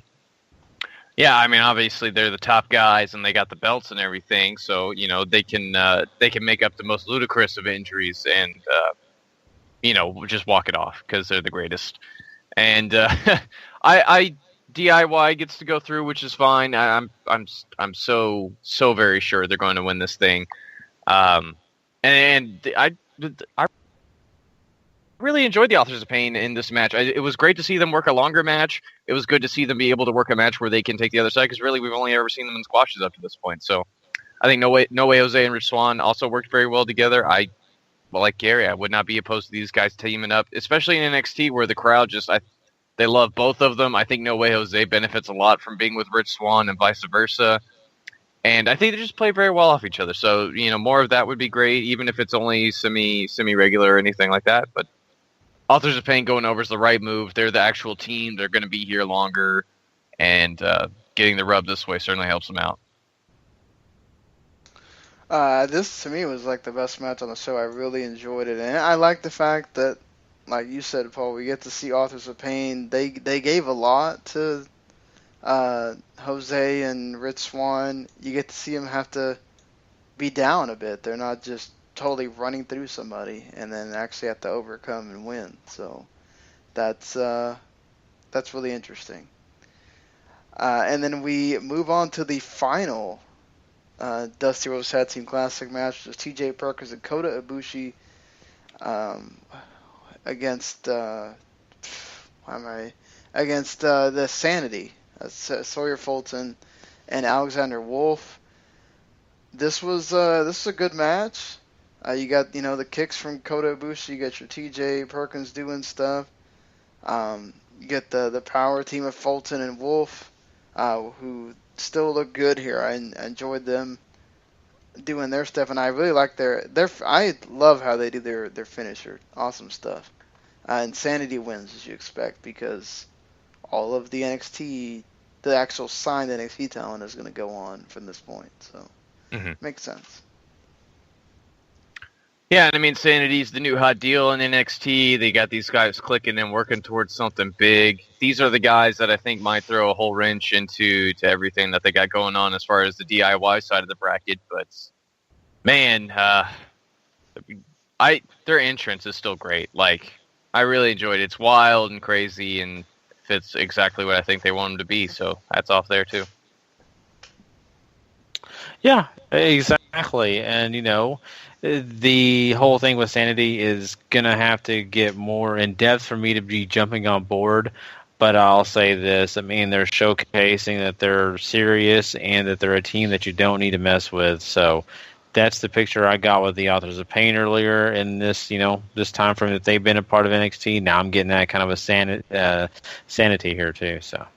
Yeah, I mean, obviously they're the top guys and they got the belts and everything, so they can make up the most ludicrous of injuries and just walk it off because they're the greatest. And I DIY gets to go through, which is fine. I'm so very sure they're going to win this thing. And I really enjoyed the Authors of Pain in this match. It was great to see them work a longer match. It was good to see them be able to work a match where they can take the other side, because really we've only ever seen them in squashes up to this point. So I think No Way Jose and Rich Swann also worked very well together. Like Gary, I would not be opposed to these guys teaming up, especially in NXT where the crowd they love both of them. I think No Way Jose benefits a lot from being with Rich Swann and vice versa. And I think they just play very well off each other. So, more of that would be great, even if it's only semi-regular or anything like that. But Authors of Pain going over is the right move. They're the actual team. They're going to be here longer. And getting the rub this way certainly helps them out. This, to me, was like the best match on the show. I really enjoyed it. And I like the fact that, like you said, Paul, we get to see Authors of Pain. They gave a lot to Jose and Rich Swann. You get to see them have to be down a bit. They're not just totally running through somebody and then actually have to overcome and win. So that's really interesting. And then we move on to the final Dusty Rhodes Tag Team Classic match. It was TJ Perkins and Kota Ibushi against the Sanity. Sawyer Fulton and Alexander Wolf. This was a good match. You got the kicks from Kota Ibushi. You got your T.J. Perkins doing stuff. You get the power team of Fulton and Wolf, who still look good here. I enjoyed them doing their stuff, and I really like their. I love how they do their finisher. Awesome stuff. Insanity wins, as you expect, because all of the NXT, the actual signed NXT talent is going to go on from this point. So, makes sense. Yeah, and I mean, Sanity's the new hot deal in NXT. They got these guys clicking and working towards something big. These are the guys that I think might throw a whole wrench into everything that they got going on as far as the DIY side of the bracket. But, man, their entrance is still great. Like, I really enjoyed it. It's wild and crazy and fits exactly what I think they want them to be. So hats off there, too. Yeah, exactly. And, the whole thing with Sanity is going to have to get more in depth for me to be jumping on board. But I'll say this. I mean, they're showcasing that they're serious and that they're a team that you don't need to mess with. So that's the picture I got with the Authors of Pain earlier in this, this time frame that they've been a part of NXT. Now I'm getting that kind of a sanity here too. So.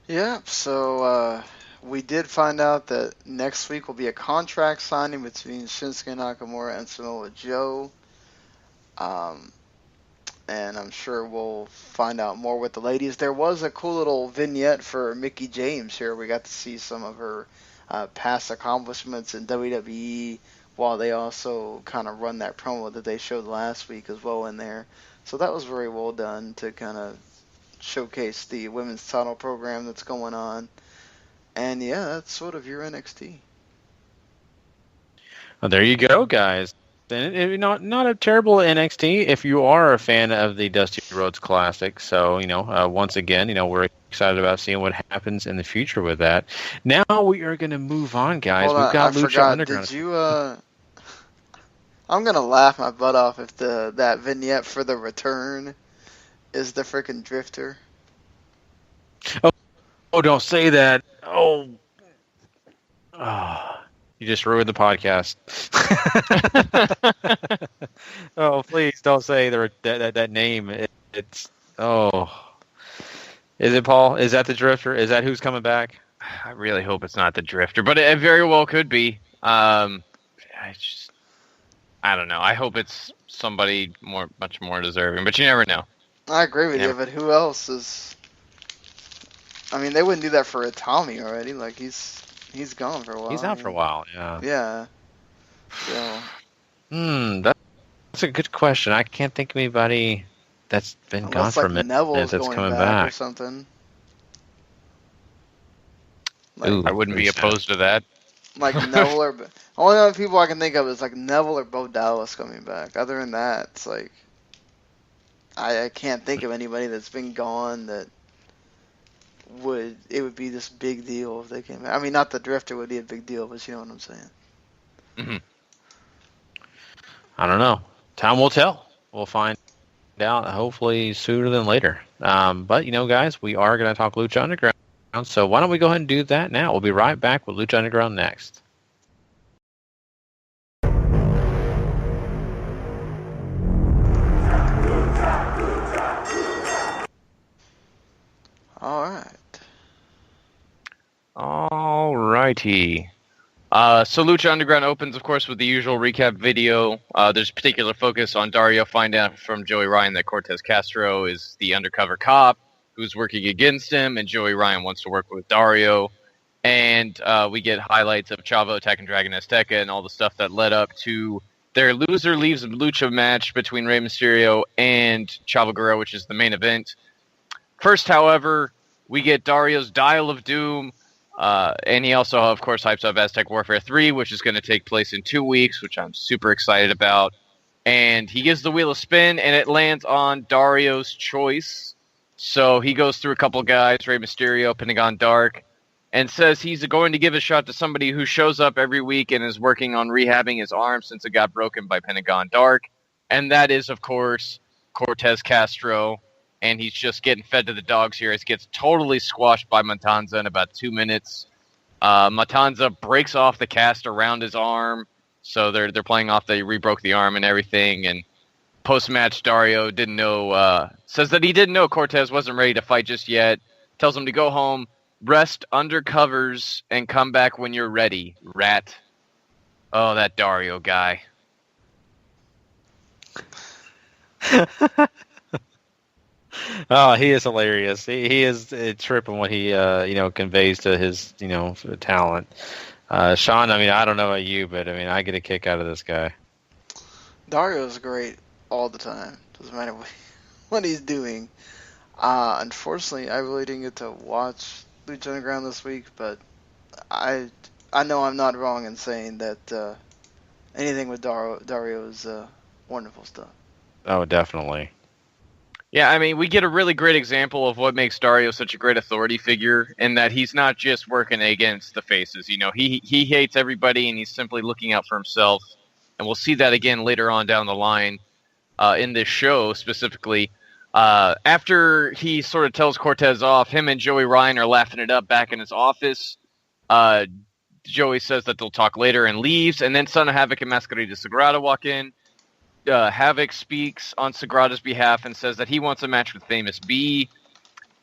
Yeah, so we did find out that next week will be a contract signing between Shinsuke Nakamura and Samoa Joe. And I'm sure we'll find out more with the ladies. There was a cool little vignette for Mickie James here. We got to see some of her past accomplishments in WWE while they also kind of run that promo that they showed last week as well in there. So that was very well done to kind of showcase the women's title program that's going on. And yeah, that's sort of your NXT. Well, there you go, guys. And not a terrible NXT if you are a fan of the Dusty Rhodes Classic. So, once again, we're excited about seeing what happens in the future with that. Now we are going to move on, guys. We've got Lucha Underground. Did you, I'm going to laugh my butt off if that vignette for the return is the freaking Drifter. Oh, don't say that. Oh, you just ruined the podcast. Oh, please don't say that name. It's Is it Paul? Is that the Drifter? Is that who's coming back? I really hope it's not the Drifter, but it very well could be. I don't know. I hope it's somebody much more deserving, but you never know. I agree with you, but who else is? I mean, they wouldn't do that for Tommy already. Like he's gone for a while. He's out for a while. Yeah. Yeah. So. That's a good question. I can't think of anybody that's been gone for a minute that's coming back or something. Ooh, I wouldn't be opposed to that. Like Neville or only other people I can think of is like Neville or Bo Dallas coming back. Other than that, it's like I can't think of anybody that's been gone that would be this big deal if they came back. I mean, not the Drifter would be a big deal, but you know what I'm saying. Mm-hmm. I don't know. Time will tell. We'll find out hopefully sooner than later. But, guys, we are going to talk Lucha Underground. So why don't we go ahead and do that now? We'll be right back with Lucha Underground next. All righty. So Lucha Underground opens, of course, with the usual recap video. There's particular focus on Dario finding out from Joey Ryan that Cortez Castro is the undercover cop who's working against him, and Joey Ryan wants to work with Dario. And we get highlights of Chavo attacking Dragon Azteca and all the stuff that led up to their loser leaves Lucha match between Rey Mysterio and Chavo Guerrero, which is the main event. First, however, we get Dario's Dial of Doom. And he also, of course, hypes up Aztec Warfare 3, which is going to take place in 2 weeks, which I'm super excited about. And he gives the wheel a spin, and it lands on Dario's choice. So he goes through a couple guys, Rey Mysterio, Pentagon Dark, and says he's going to give a shot to somebody who shows up every week and is working on rehabbing his arm since it got broken by Pentagon Dark. And that is, of course, Cortez Castro. and he's just getting fed to the dogs here. He gets totally squashed by Matanza in about 2 minutes. Matanza breaks off the cast around his arm, so they're playing off that he rebroke the arm and everything. And post-match, Dario didn't know, says that he didn't know Cortez wasn't ready to fight just yet. Tells him to go home, rest under covers, and come back when you're ready, rat. Oh, that Dario guy. Oh, he is hilarious. He is tripping what he conveys to his talent. Sean, I mean, I don't know about you, but I mean, I get a kick out of this guy. Dario's great all the time. Doesn't matter what he's doing. Unfortunately, I really didn't get to watch Lucha Underground this week, but I know I'm not wrong in saying that anything with Dario is wonderful stuff. Oh, definitely. Yeah, I mean, we get a really great example of what makes Dario such a great authority figure, in that he's not just working against the faces. He hates everybody, and he's simply looking out for himself. And we'll see that again later on down the line in this show specifically. After he sort of tells Cortez off, him and Joey Ryan are laughing it up back in his office. Joey says that they'll talk later and leaves, and then Son of Havoc and Mascarita Sagrada walk in. Havoc speaks on Sagrada's behalf and says that he wants a match with Famous B.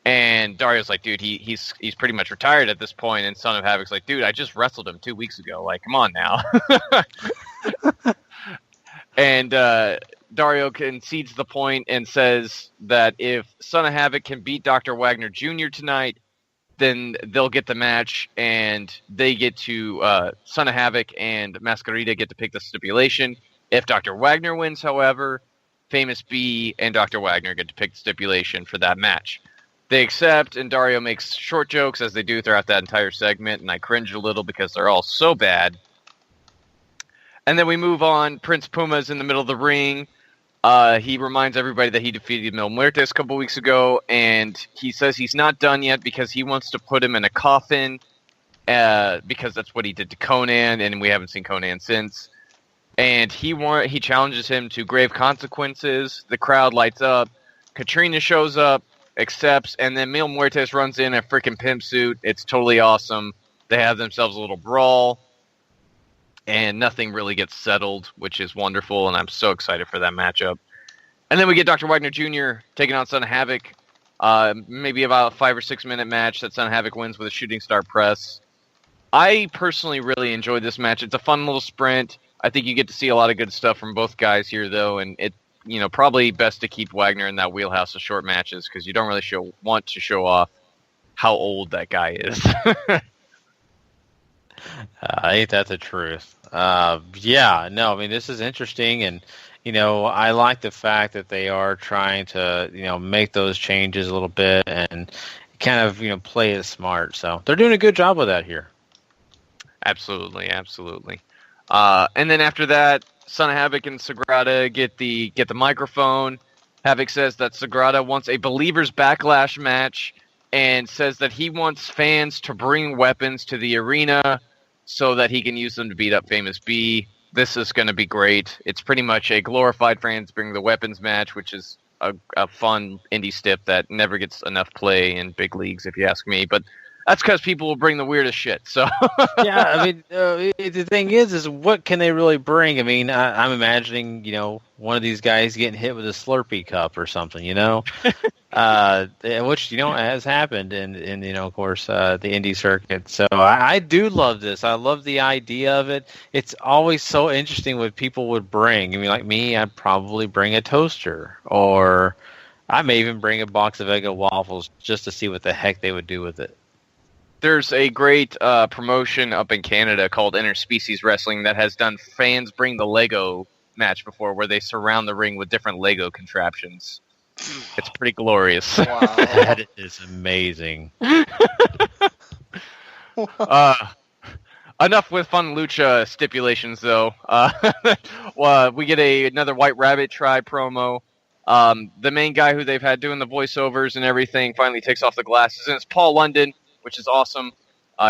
And Dario's like, dude, he's pretty much retired at this point. And Son of Havoc's like, dude, I just wrestled him 2 weeks ago. Like, come on now. And Dario concedes the point and says that if Son of Havoc can beat Dr. Wagner Jr. tonight, then they'll get the match, and they get to Son of Havoc and Mascarita get to pick the stipulation. If Dr. Wagner wins, however, Famous B and Dr. Wagner get to pick the stipulation for that match. They accept, and Dario makes short jokes, as they do throughout that entire segment, and I cringe a little because they're all so bad. And then we move on. Prince Puma's in the middle of the ring. He reminds everybody that he defeated Mil Muertes a couple weeks ago, and he says he's not done yet because he wants to put him in a coffin, because that's what he did to Conan, and we haven't seen Conan since. And he challenges him to grave consequences. The crowd lights up. Katrina shows up, accepts, and then Mil Muertes runs in a freaking pimp suit. It's totally awesome. They have themselves a little brawl, and nothing really gets settled, which is wonderful, and I'm so excited for that matchup. And then we get Dr. Wagner Jr. taking on Son of Havoc. Maybe about a 5 or 6 minute match that Son of Havoc wins with a shooting star press. I personally really enjoyed this match. It's a fun little sprint. I think you get to see a lot of good stuff from both guys here, though, and it, probably best to keep Wagner in that wheelhouse of short matches because you don't really want to show off how old that guy is. Ain't that the truth? Yeah, no, I mean, this is interesting, and, I like the fact that they are trying to, make those changes a little bit and kind of, play it smart. So they're doing a good job with that here. Absolutely, absolutely. And then after that, Son of Havoc and Sagrada get the microphone. Havoc says that Sagrada wants a Believers Backlash match and says that he wants fans to bring weapons to the arena so that he can use them to beat up Famous B. This is going to be great. It's pretty much a glorified fans bring the weapons match, which is a fun indie stip that never gets enough play in big leagues, if you ask me. But that's because people will bring the weirdest shit. So yeah, I mean, the thing is what can they really bring? I mean, I'm imagining, one of these guys getting hit with a Slurpee cup or something, which has happened in of course the indie circuit. So I do love this. I love the idea of it. It's always so interesting what people would bring. I mean, like me, I'd probably bring a toaster, or I may even bring a box of Eggo waffles just to see what the heck they would do with it. There's a great promotion up in Canada called Interspecies Wrestling that has done fans bring the Lego match before, where they surround the ring with different Lego contraptions. It's pretty glorious. Wow. That is amazing. Enough with fun lucha stipulations, though. We get another White Rabbit Tribe promo. The main guy who they've had doing the voiceovers and everything finally takes off the glasses, and it's Paul London, which is awesome.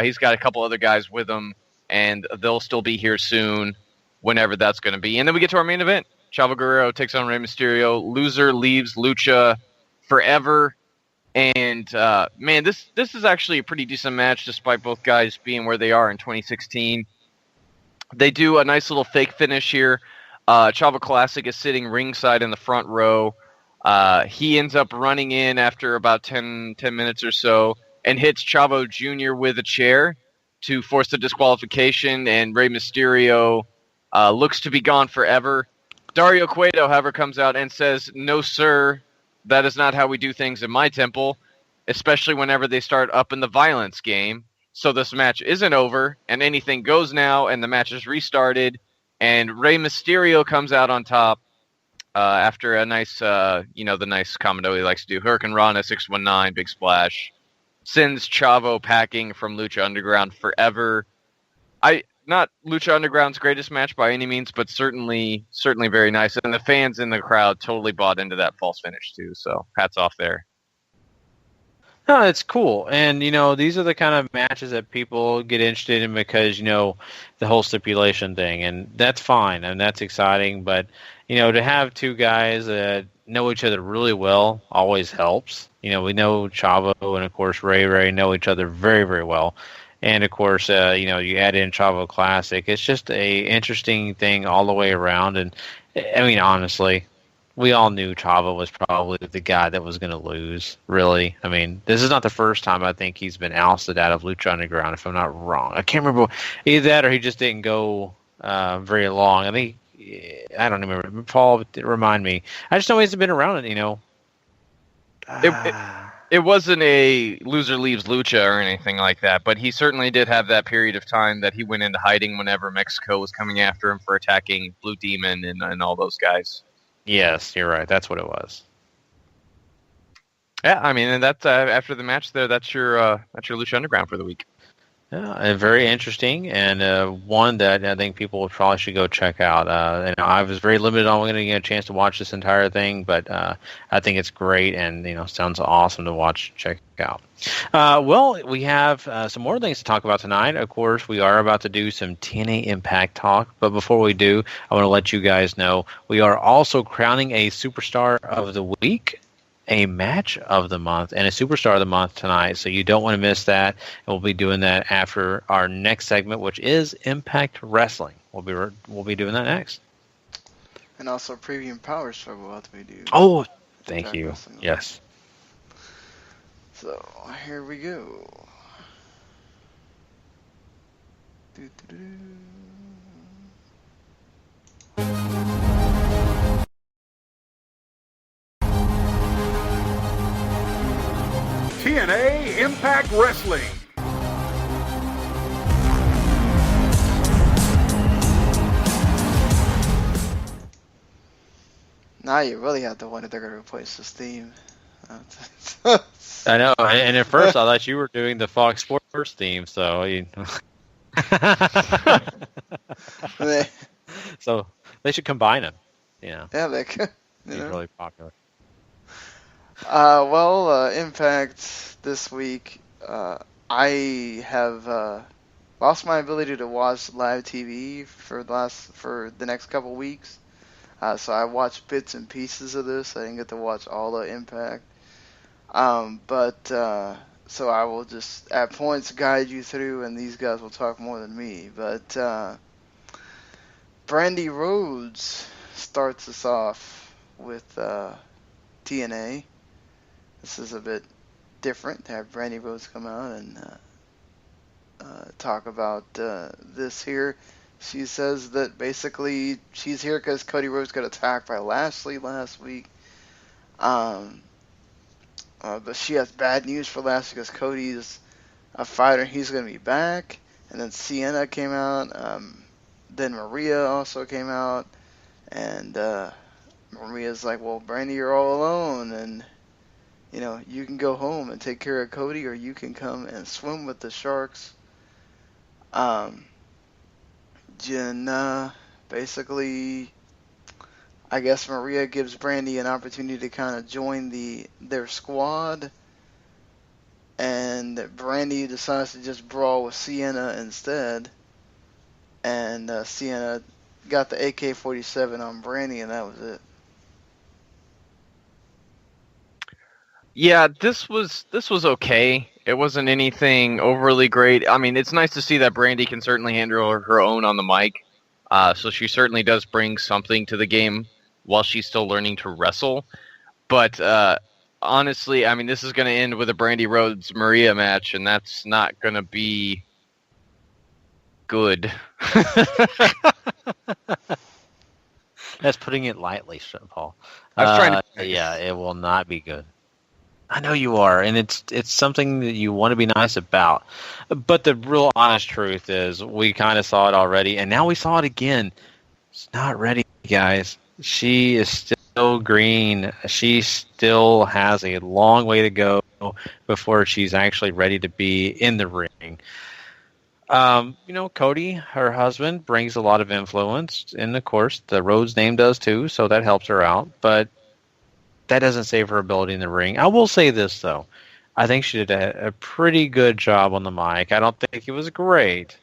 He's got a couple other guys with him, and they'll still be here soon, whenever that's going to be. And then we get to our main event. Chavo Guerrero takes on Rey Mysterio. Loser leaves Lucha forever. And man, this is actually a pretty decent match, despite both guys being where they are in 2016. They do a nice little fake finish here. Chavo Classic is sitting ringside in the front row. He ends up running in after about 10 minutes or so and hits Chavo Jr. with a chair to force the disqualification, and Rey Mysterio looks to be gone forever. Dario Cueto, however, comes out and says, "No, sir, that is not how we do things in my temple," especially whenever they start upping the violence game. So this match isn't over, and anything goes now, and the match is restarted, and Rey Mysterio comes out on top after a nice, the nice combo he likes to do. Hurricane Rana, 619, big splash. Sends Chavo packing from Lucha Underground forever. Not Lucha Underground's greatest match by any means, but certainly very nice. And the fans in the crowd totally bought into that false finish too, so hats off there. No, it's cool. And, these are the kind of matches that people get interested in because, the whole stipulation thing. And that's fine, and that's exciting. But, to have two guys that know each other really well always helps. We know Chavo and, of course, Ray know each other very, very well. And, of course, you add in Chavo Classic. It's just a interesting thing all the way around. And, I mean, honestly, we all knew Chavo was probably the guy that was going to lose, really. I mean, this is not the first time I think he's been ousted out of Lucha Underground, if I'm not wrong. I can't remember. Either that or he just didn't go very long. I think, I don't remember. Paul, remind me. I just know he's been around it, It wasn't a loser leaves Lucha or anything like that, but he certainly did have that period of time that he went into hiding whenever Mexico was coming after him for attacking Blue Demon and all those guys. Yes, you're right. That's what it was. Yeah, I mean, and that's after the match there. That's your Lucha Underground for the week. Yeah, very interesting, and one that I think people probably should go check out. I was very limited on getting a chance to watch this entire thing, but I think it's great, and sounds awesome to watch. Check out. Well, we have some more things to talk about tonight. Of course, we are about to do some TNA Impact talk, but before we do, I want to let you guys know we are also crowning a Superstar of the Week, a Match of the Month, and a Superstar of the Month tonight, so you don't want to miss that. And we'll be doing that after our next segment, which is Impact Wrestling. We'll be doing that next. And also previewing Power Struggle after we do. Oh, thank you. Yes. So here we go. TNA Impact Wrestling. Now you really have to wonder if they're going to replace this theme. I know, and at first I thought you were doing the Fox Sports theme, so so they should combine them. Yeah, they could. It's really popular. Impact this week. I have lost my ability to watch live TV for the next couple weeks. So I watched bits and pieces of this. I didn't get to watch all the Impact. So I will just at points guide you through, and these guys will talk more than me. But Brandy Rhodes starts us off with TNA. This is a bit different to have Brandy Rhodes come out and talk about this here. She says that basically she's here because Cody Rhodes got attacked by Lashley last week. But she has bad news for Lashley because Cody's a fighter. He's going to be back. And then Sienna came out. Then Maria also came out. And Maria's like, well, Brandy, you're all alone. And, you can go home and take care of Cody, or you can come and swim with the Sharks. Basically, I guess Maria gives Brandy an opportunity to kind of join their squad, and Brandy decides to just brawl with Sienna instead, and Sienna got the AK-47 on Brandy, and that was it. Yeah, this was okay. It wasn't anything overly great. I mean, it's nice to see that Brandy can certainly handle her own on the mic. So she certainly does bring something to the game while she's still learning to wrestle. But honestly, I mean, this is going to end with a Brandy Rhodes Maria match, and that's not going to be good. That's putting it lightly, Paul. I was trying to. Yeah, it will not be good. I know you are, and it's something that you want to be nice about. But the real honest truth is we kind of saw it already, and now we saw it again. It's not ready, guys. She is still green. She still has a long way to go before she's actually ready to be in the ring. Cody, her husband, brings a lot of influence, and of course, the Rhodes name does too, so that helps her out. But that doesn't save her ability in the ring. I will say this, though. I think she did a pretty good job on the mic. I don't think it was great.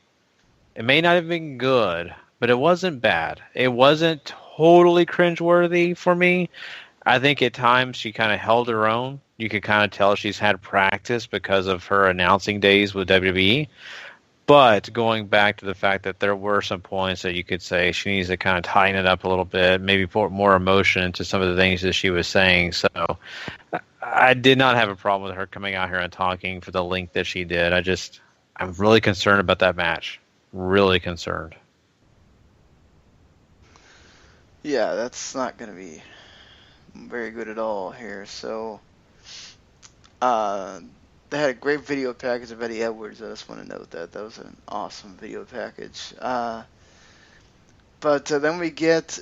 It may not have been good, but it wasn't bad. It wasn't totally cringeworthy for me. I think at times she kind of held her own. You could kind of tell she's had practice because of her announcing days with WWE. But going back to the fact that there were some points that you could say she needs to kind of tighten it up a little bit, maybe put more emotion into some of the things that she was saying. So I did not have a problem with her coming out here and talking for the length that she did. I'm really concerned about that match. Really concerned. Yeah, that's not going to be very good at all here. So, they had a great video package of Eddie Edwards. I just want to note that. That was an awesome video package. But then we get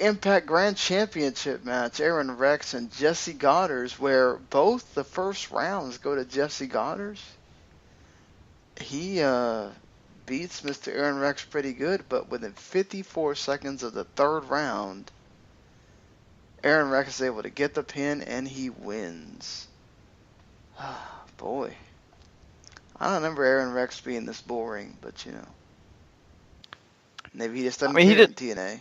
Impact Grand Championship match, Aaron Rex and Jesse Goddard, where both the first rounds go to Jesse Goddard. He beats Mr. Aaron Rex pretty good, but within 54 seconds of the third round, Aaron Rex is able to get the pin, and he wins. Boy. I don't remember Aaron Rex being this boring, but maybe he just doesn't fit in TNA.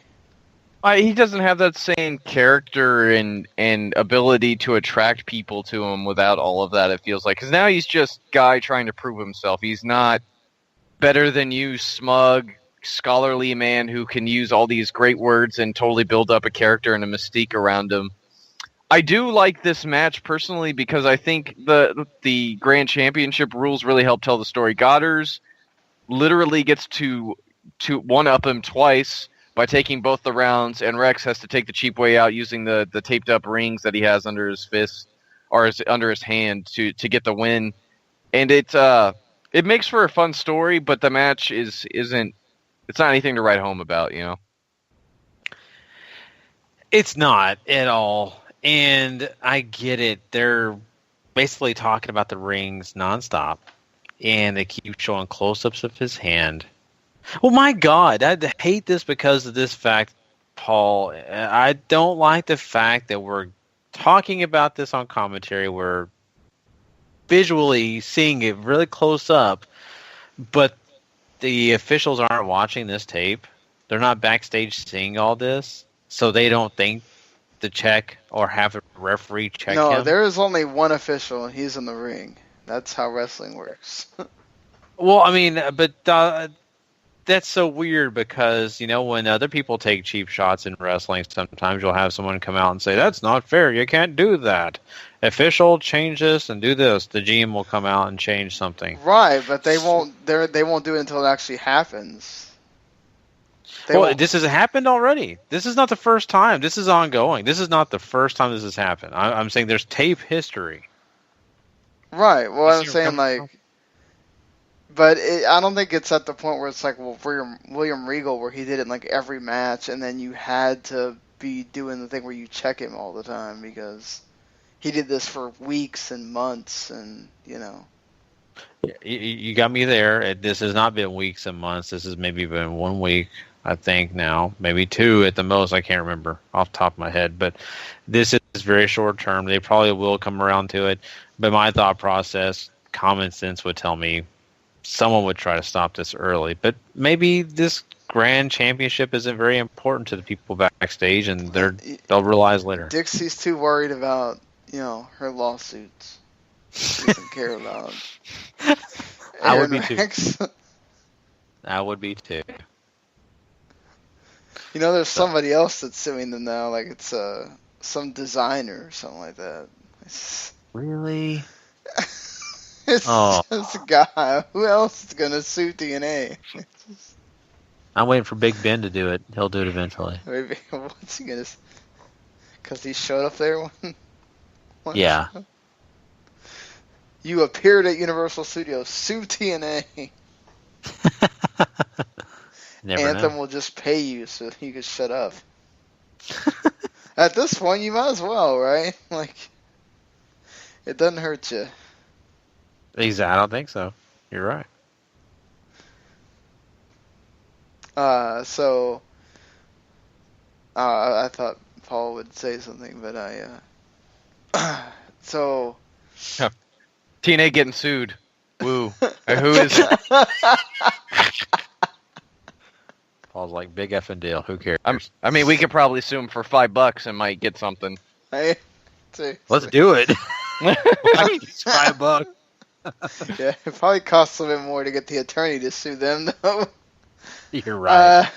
He doesn't have that same character and ability to attract people to him without all of that, it feels like. Because now he's just guy trying to prove himself. He's not better than you, smug, scholarly man who can use all these great words and totally build up a character and a mystique around him. I do like this match personally because I think the Grand Championship rules really help tell the story. Goddard literally gets to one-up him twice by taking both the rounds, and Rex has to take the cheap way out using the taped-up rings that he has under his fist or under his hand to get the win. And it makes for a fun story, but the match isn't anything to write home about, It's not at all. And I get it. They're basically talking about the rings nonstop, and they keep showing close-ups of his hand. Well, my God, I hate this because of this fact, Paul. I don't like the fact that we're talking about this on commentary. We're visually seeing it really close up, but the officials aren't watching this tape. They're not backstage seeing all this, so they don't think to check or have a referee check him? No, there is only one official, and he's in the ring. That's how wrestling works. Well, I mean, but that's so weird because, when other people take cheap shots in wrestling, sometimes you'll have someone come out and say, that's not fair, you can't do that. Official, change this and do this. The GM will come out and change something. Right, but they won't do it until it actually happens. This has happened already. This is not the first time. This is ongoing. This is not the first time this has happened. I'm saying there's tape history. Right. Well, I'm saying but I don't think it's at the point where it's like William Regal, where he did it in every match, and then you had to be doing the thing where you check him all the time because he did this for weeks and months, and You got me there. This has not been weeks and months. This has maybe been 1 week. I think now, maybe 2 at the most. I can't remember off the top of my head, but this is very short term. They probably will come around to it, but my thought process, common sense would tell me someone would try to stop this early. But maybe this Grand Championship isn't very important to the people backstage, and they'll realize later. Dixie's too worried about her lawsuits. She doesn't care about. I would be Rex. too. I would be too. There's somebody else that's suing them now, like it's some designer or something like that. Really? It's just a guy. Who else is gonna sue TNA? I'm waiting for Big Ben to do it. He'll do it eventually. Maybe what's he gonna? Because he showed up there one. Yeah. You appeared at Universal Studios. Sue TNA. Anthem will just pay you so you can shut up. At this point, you might as well, right? Like, it doesn't hurt you. Exactly. I don't think so. You're right. I thought Paul would say something, but so. TNA getting sued. Woo. Who is it? Paul's like, big effing deal. Who cares? I mean, we could probably sue him for $5 and might get something. Hey, let's do it. I mean, it's $5. Yeah, it probably costs a bit more to get the attorney to sue them, though. You're right.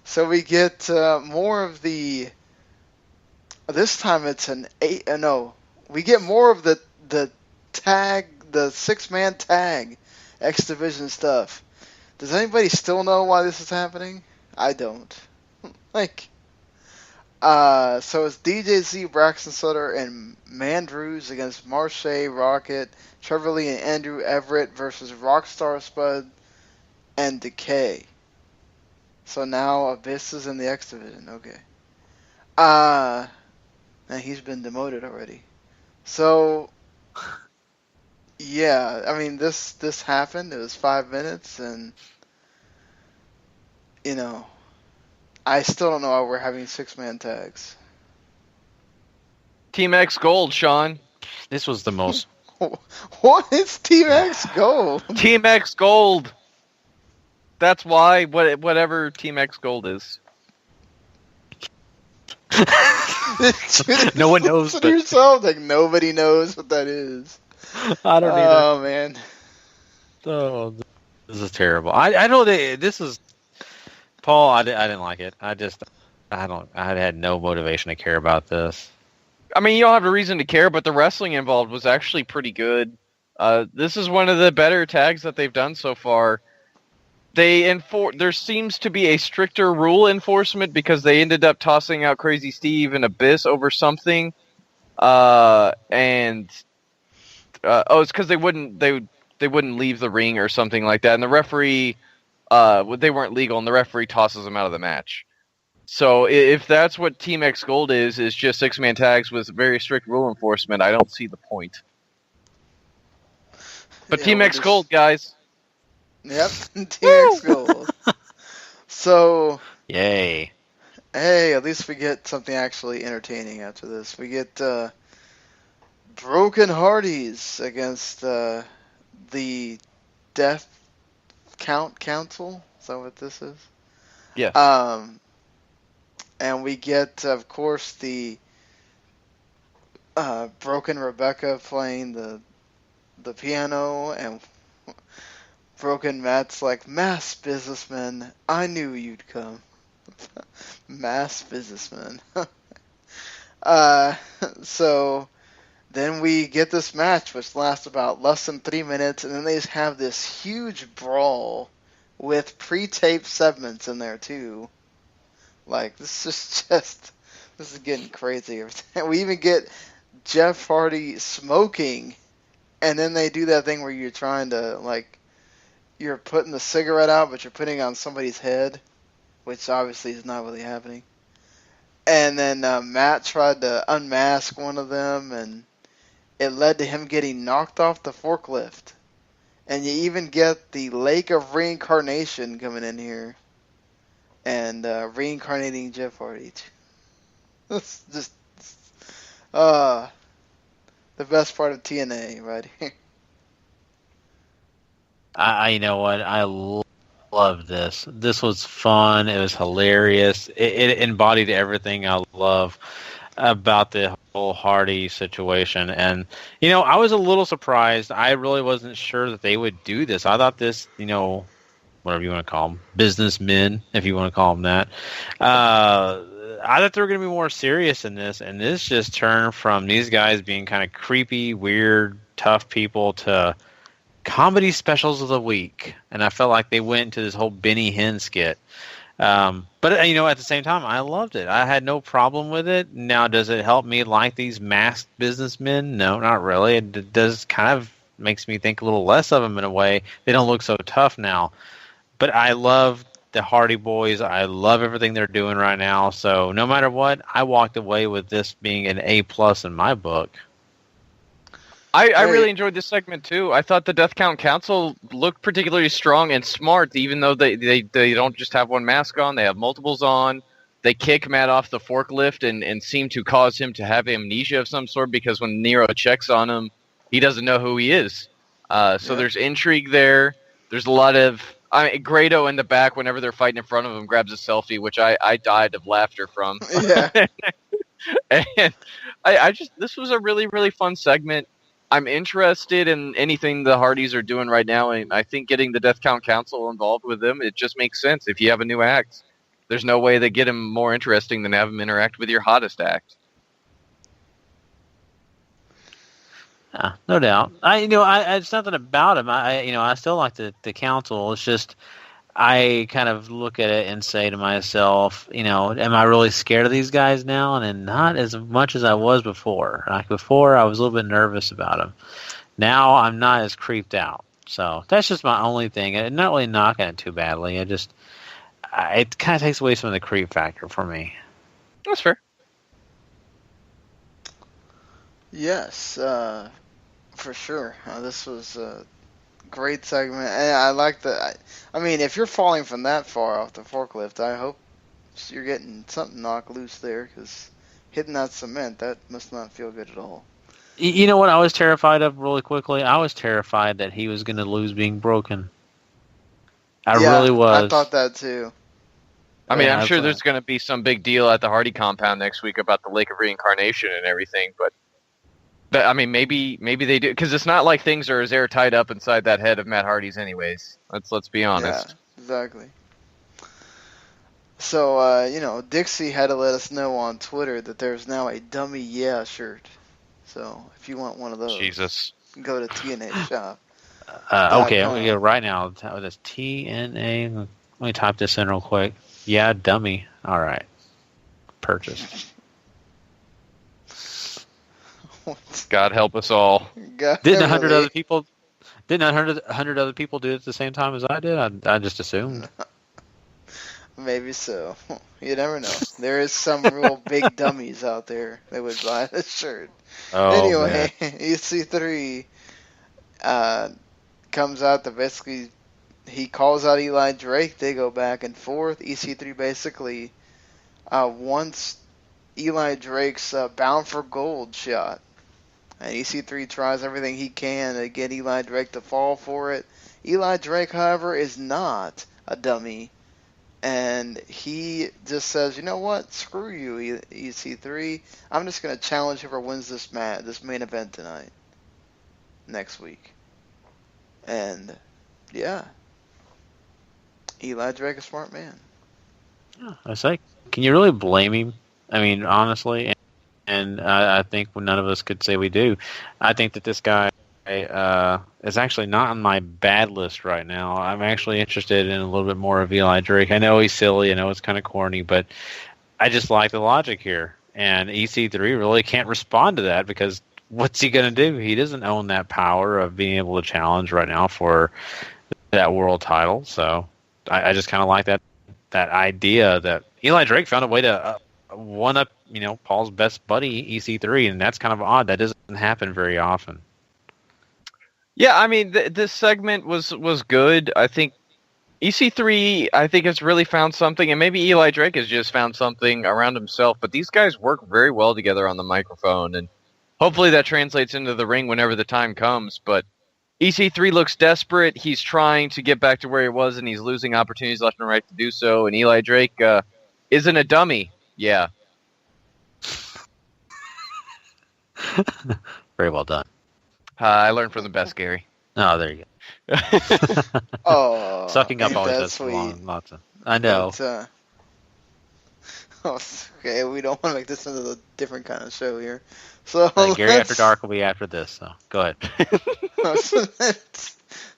So we get more of the. This time it's an 8. No, we get more of the tag, the 6-man tag, X Division stuff. Does anybody still know why this is happening? I don't. So it's DJZ, Braxton Sutter, and Mandrews against Marche, Rocket, Trevor Lee, and Andrew Everett versus Rockstar Spud and Decay. So now Abyss is in the X Division. Okay. And he's been demoted already. So, yeah, I mean, this happened. It was 5 minutes, and, I still don't know why we're having 6-man tags. Team X Gold, Sean. This was the most... What is Team X Gold? Team X Gold. That's why, whatever Team X Gold is. No one knows. But... yourself, like nobody knows what that is. I don't either. Oh man. Oh, this is terrible. I know this is Paul. I didn't like it. I had no motivation to care about this. I mean, you don't have a reason to care, but the wrestling involved was actually pretty good. This is one of the better tags that they've done so far. There seems to be a stricter rule enforcement because they ended up tossing out Crazy Steve and Abyss over something, it's because they wouldn't leave the ring or something like that, and the referee they weren't legal, and the referee tosses them out of the match. So if that's what Team X Gold is just 6-man tags with very strict rule enforcement, I don't see the point. But Team X Gold, guys. Yep, Team X Gold. So, yay! Hey, at least we get something actually entertaining after this. We get Broken Hardys against the Death Council. Is that what this is? Yeah. And we get, of course, the Broken Rebecca playing the piano, and Broken Matt's like, mass businessman, I knew you'd come. Mass businessman. So then we get this match, which lasts about less than 3 minutes, and then they just have this huge brawl with pre-taped segments in there too. Like, this is getting crazy. We even get Jeff Hardy smoking, and then they do that thing where you're trying to, like, you're putting the cigarette out, but you're putting it on somebody's head, which obviously is not really happening. And then Matt tried to unmask one of them, and it led to him getting knocked off the forklift. And you even get the Lake of Reincarnation coming in here and reincarnating Jeff Hardy. That's just the best part of TNA right here. You know what? I love this. This was fun. It was hilarious. It embodied everything I love about the Hardy situation. And, I was a little surprised. I really wasn't sure that they would do this. I thought this, whatever you want to call them, businessmen, if you want to call them that. I thought they were going to be more serious in this, and this just turned from these guys being kind of creepy, weird, tough people to comedy specials of the week. And I felt like they went into this whole Benny Hinn skit. But at the same time, I loved it. I had no problem with it. Now, does it help me like these masked businessmen? No, not really. It does kind of makes me think a little less of them in a way. They don't look so tough now. But I love the Hardy Boys. I love everything they're doing right now. So no matter what, I walked away with this being an A+ in my book. I really enjoyed this segment too. I thought the Death Count Council looked particularly strong and smart, even though they don't just have one mask on; they have multiples on. They kick Matt off the forklift and seem to cause him to have amnesia of some sort, because when Nero checks on him, he doesn't know who he is. So there's intrigue there. There's a lot of Grado in the back, whenever they're fighting in front of him, grabs a selfie, which I died of laughter from. Yeah. And this was a really, really fun segment. I'm interested in anything the Hardys are doing right now, and I think getting the Death Count Council involved with them, it just makes sense. If you have a new act, there's no way they get him more interesting than have him interact with your hottest act. No doubt. It's nothing about him. I still like the council. It's just I kind of look at it and say to myself, am I really scared of these guys now? And not as much as I was before. Like before, I was a little bit nervous about them. Now I'm not as creeped out. So that's just my only thing. I'm not really knocking it too badly. It kind of takes away some of the creep factor for me. That's fair. Yes, for sure. This was a great segment, and I like the. I mean, if you're falling from that far off the forklift, I hope you're getting something knocked loose there, because hitting that cement, that must not feel good at all. You know what I was terrified of really quickly? I was terrified that he was going to lose being broken. I really was. I thought that too. I mean, I'm sure there's going to be some big deal at the Hardy compound next week about the Lake of Reincarnation and everything, but I mean, maybe they do, because it's not like things are as airtight up inside that head of Matt Hardy's anyways. Let's be honest. Yeah, exactly. So, Dixie had to let us know on Twitter that there's now a Dummy Yeah shirt. So, if you want one of those, Jesus, go to TNA shop. Okay, I'm going to go right now. That's TNA. Let me type this in real quick. Yeah, Dummy. All right. Purchase. God help us all. Didn't 100 other people? Didn't 100 other people do it at the same time as I did? I just assumed. Maybe so. You never know. There is some real big dummies out there that would buy this shirt. Oh, anyway, EC3 comes out to basically, he calls out Eli Drake. They go back and forth. EC3 basically wants Eli Drake's Bound for Gold shot. And EC3 tries everything he can to get Eli Drake to fall for it. Eli Drake, however, is not a dummy. And he just says, you know what? Screw you, EC3. I'm just going to challenge whoever wins this main event tonight. Next week. And, yeah. Eli Drake, a smart man. I say, can you really blame him? I mean, honestly, and I think none of us could say we do. I think that this guy is actually not on my bad list right now. I'm actually interested in a little bit more of Eli Drake. I know he's silly. I know it's kind of corny, but I just like the logic here. And EC3 really can't respond to that, because what's he going to do? He doesn't own that power of being able to challenge right now for that world title. So I just kind of like that idea that Eli Drake found a way to one up, Paul's best buddy, EC3, and that's kind of odd. That doesn't happen very often. Yeah, I mean, this segment was good. I think EC3, has really found something, and maybe Eli Drake has just found something around himself, but these guys work very well together on the microphone, and hopefully that translates into the ring whenever the time comes. But EC3 looks desperate. He's trying to get back to where he was, and he's losing opportunities left and right to do so, and Eli Drake isn't a dummy. Yeah. Very well done. I learned from the best, Gary. Oh, there you go. Oh, Sucking up ain't always that does sweet. lots of. I know. But, okay, we don't want to make this into a different kind of show here. So Gary After Dark will be after this, so go ahead.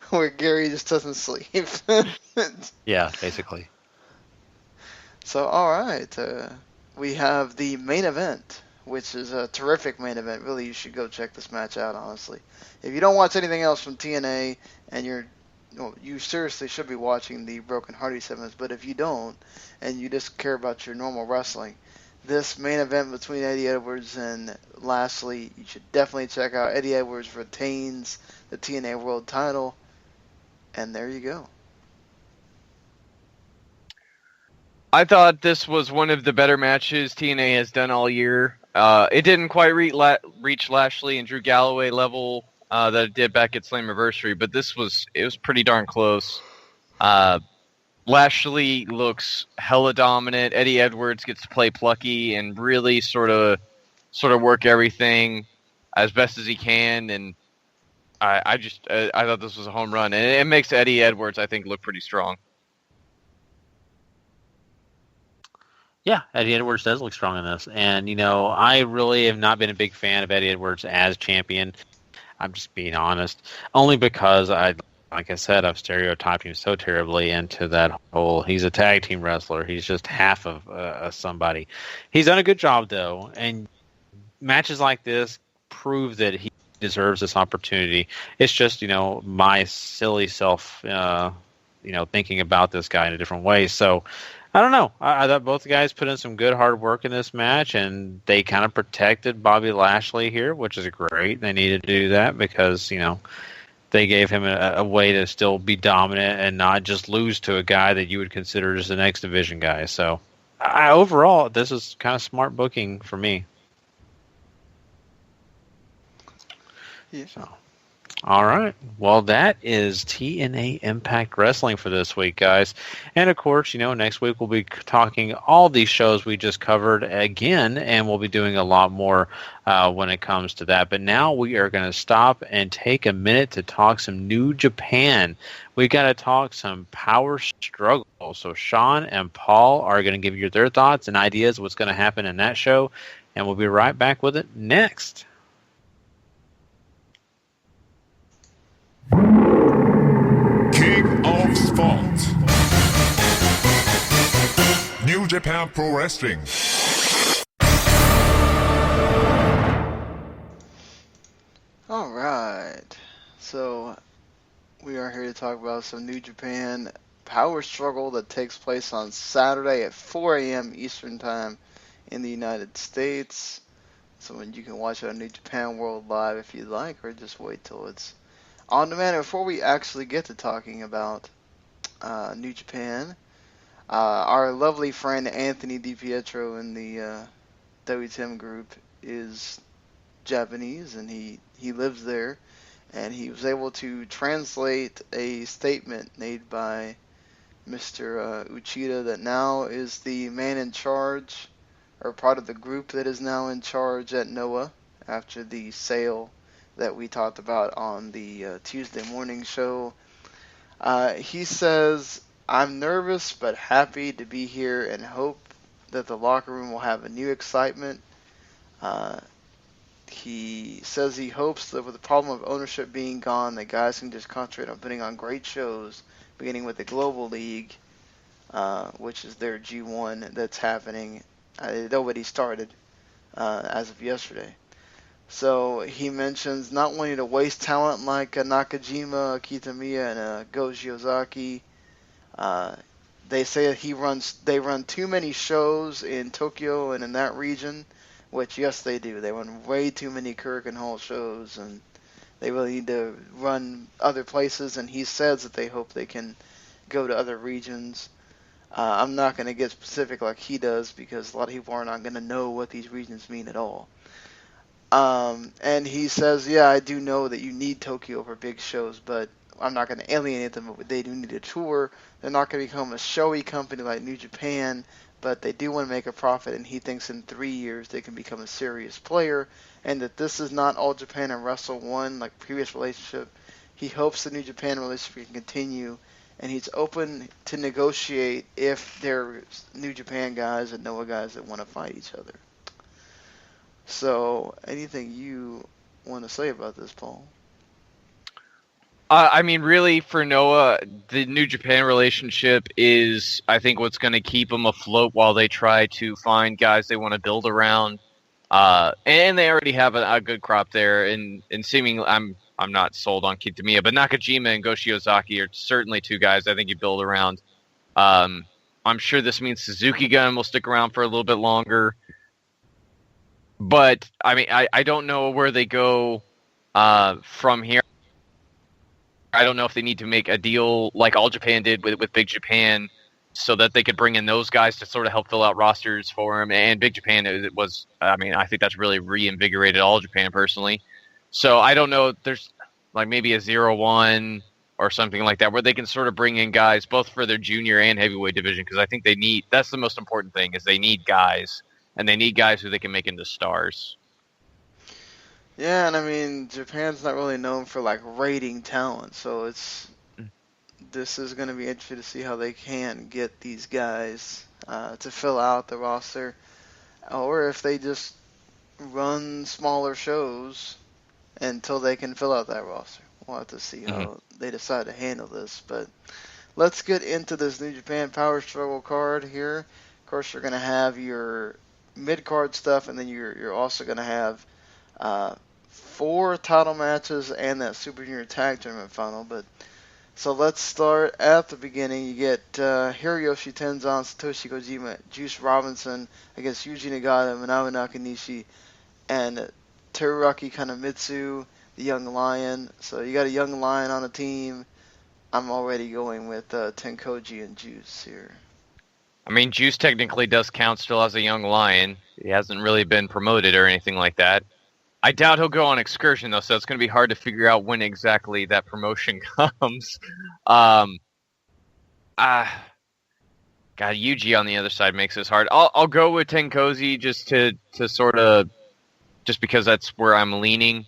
Where Gary just doesn't sleep. Yeah, basically. So, all right, we have the main event, which is a terrific main event. Really, you should go check this match out, honestly. If you don't watch anything else from TNA, and you seriously should be watching the Broken Hardy segments, but if you don't, and you just care about your normal wrestling, this main event between Eddie Edwards and Lashley, you should definitely check out. Eddie Edwards retains the TNA World title, and there you go. I thought this was one of the better matches TNA has done all year. It didn't quite reach Lashley and Drew Galloway level that it did back at Slammiversary, but it was pretty darn close. Lashley looks hella dominant. Eddie Edwards gets to play plucky and really sort of work everything as best as he can. And I thought this was a home run, and it makes Eddie Edwards, I think, look pretty strong. Yeah, Eddie Edwards does look strong in this. And, I really have not been a big fan of Eddie Edwards as champion. I'm just being honest. Only because, like I said, I've stereotyped him so terribly into that whole, he's a tag team wrestler. He's just half of somebody. He's done a good job, though. And matches like this prove that he deserves this opportunity. It's just, my silly self, thinking about this guy in a different way. So, I don't know. I thought both guys put in some good hard work in this match, and they kind of protected Bobby Lashley here, which is great. They needed to do that because, they gave him a way to still be dominant and not just lose to a guy that you would consider just the next division guy. So, overall, this is kind of smart booking for me. Yeah. So. All right. Well, that is TNA Impact Wrestling for this week, guys. And, of course, next week we'll be talking all these shows we just covered again, and we'll be doing a lot more when it comes to that. But now we are going to stop and take a minute to talk some New Japan. We got to talk some Power Struggle. So Sean and Paul are going to give you their thoughts and ideas of what's going to happen in that show, and we'll be right back with it next. King of Sport. New Japan Pro Wrestling. All right. So we are here to talk about some New Japan Power Struggle that takes place on Saturday at 4 a.m. Eastern Time in the United States. So you can watch it on New Japan World Live if you'd like, or just wait till it's on demand. Before we actually get to talking about New Japan, our lovely friend Anthony DiPietro in the W2M group is Japanese, and he lives there, and he was able to translate a statement made by Mr. Uchida that now is the man in charge, or part of the group that is now in charge at Noah after the sale that we talked about on the Tuesday morning show. He says, "I'm nervous but happy to be here and hope that the locker room will have a new excitement." He says he hopes that with the problem of ownership being gone, the guys can just concentrate on putting on great shows, beginning with the Global League, which is their G1 that's happening. It already started as of yesterday. So he mentions not wanting to waste talent like Nakajima, Kitamiya, and Go Shiozaki. They say that they run too many shows in Tokyo and in that region, which yes they do. They run way too many Kurikan Hall shows, and they really need to run other places. And he says that they hope they can go to other regions. I'm not going to get specific like he does because a lot of people are not going to know what these regions mean at all. And he says, yeah, I do know that you need Tokyo for big shows, but I'm not going to alienate them. But they do need a tour. They're not going to become a showy company like New Japan but they do want to make a profit, and he thinks in 3 years they can become a serious player, and that this is not All Japan and Wrestle One like previous relationship. He hopes the New Japan relationship can continue, and he's open to negotiate if there's New Japan guys and Noah guys that want to fight each other. So, anything you want to say about this, Paul? I mean, really, for Noah, the New Japan relationship is, I think, what's going to keep him afloat while they try to find guys they want to build around. And they already have a good crop there. And seemingly, I'm not sold on Kitamiya, but Nakajima and Go Shiozaki are certainly two guys I think you build around. I'm sure this means Suzuki Gun will stick around for a little bit longer. But, I mean, I don't know where they go from here. I don't know if they need to make a deal like All Japan did with Big Japan so that they could bring in those guys to sort of help fill out rosters for him. And Big Japan I think that's really reinvigorated All Japan personally. So I don't know, there's like maybe a 0-1 or something like that where they can sort of bring in guys both for their junior and heavyweight division, because I think that's the most important thing is they need guys, and they need guys who they can make into stars. Yeah, and I mean, Japan's not really known for like rating talent, so this is going to be interesting to see how they can get these guys to fill out the roster, or if they just run smaller shows until they can fill out that roster. We'll have to see how they decide to handle this, but let's get into this New Japan Power Struggle card here. Of course, you're going to have your mid-card stuff, and then you're also going to have 4 title matches and that Super Junior Tag Tournament final. But so let's start at the beginning. You get Hiroyoshi Tenzan, Satoshi Kojima, Juice Robinson against Yuji Nagata, Manabu Nakanishi, and Teruaki Kanamitsu, the Young Lion. So you got a Young Lion on the team. I'm already going with Tenkoji and Juice here. I mean, Juice technically does count still as a Young Lion. He hasn't really been promoted or anything like that. I doubt he'll go on excursion, though, so it's going to be hard to figure out when exactly that promotion comes. God, Yuji on the other side makes this hard. I'll go with Tenkoji just because that's where I'm leaning,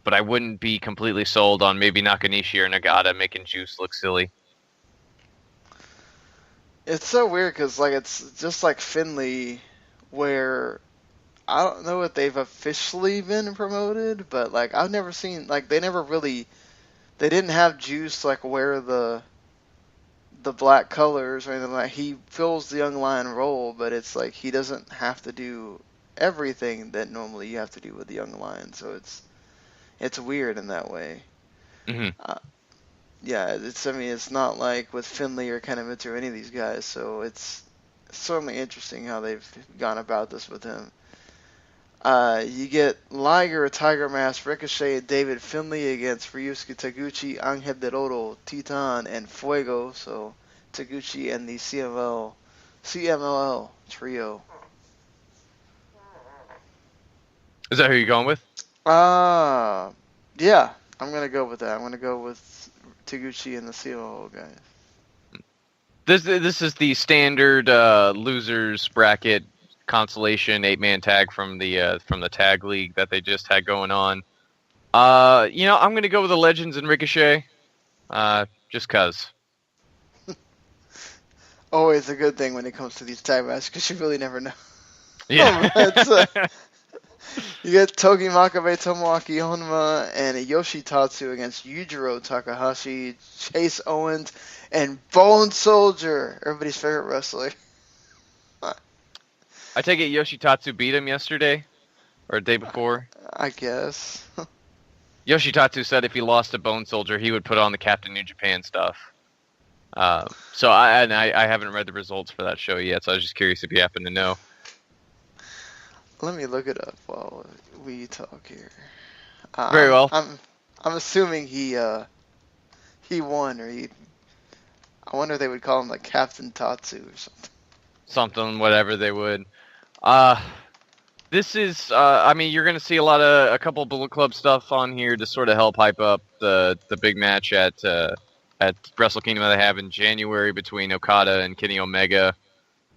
but I wouldn't be completely sold on maybe Nakanishi or Nagata making Juice look silly. It's so weird because it's just like Finley, where I don't know if they've officially been promoted, but I've never seen they didn't have Juice wear the black colors or anything like. He fills the Young Lion role, but it's he doesn't have to do everything that normally you have to do with the Young Lion, so it's weird in that way. Mm-hmm. Yeah, it's not like with Finley or Kanemitsu or any of these guys, so it's certainly interesting how they've gone about this with him. You get Liger, Tiger Mask, Ricochet, and David Finlay against Ryusuke Taguchi, Angel Dorado, Titan, and Fuego. So Taguchi and the CMLL trio. Is that who you're going with? Yeah, I'm gonna go with that. I'm gonna go with Taguchi and the CMLL guys. This is the standard losers bracket consolation 8-man tag from the tag league that they just had going on. I'm going to go with the Legends and Ricochet, just cause. Always a good thing when it comes to these tag matches because you really never know. Yeah. You get Togi Makabe, Tomoaki Honma, and Yoshitatsu against Yujiro Takahashi, Chase Owens, and Bone Soldier, everybody's favorite wrestler. I take it Yoshitatsu beat him yesterday? Or the day before? I guess. Yoshitatsu said if he lost to Bone Soldier, he would put on the Captain New Japan stuff. So I haven't read the results for that show yet, so I was just curious if you happen to know. Let me look it up while we talk here. Very well. I'm assuming he won, or I wonder if they would call him Captain Tatsu or something. Something, whatever they would. This is, you're going to see a couple Bullet Club stuff on here to sort of help hype up the big match at Wrestle Kingdom that they have in January between Okada and Kenny Omega.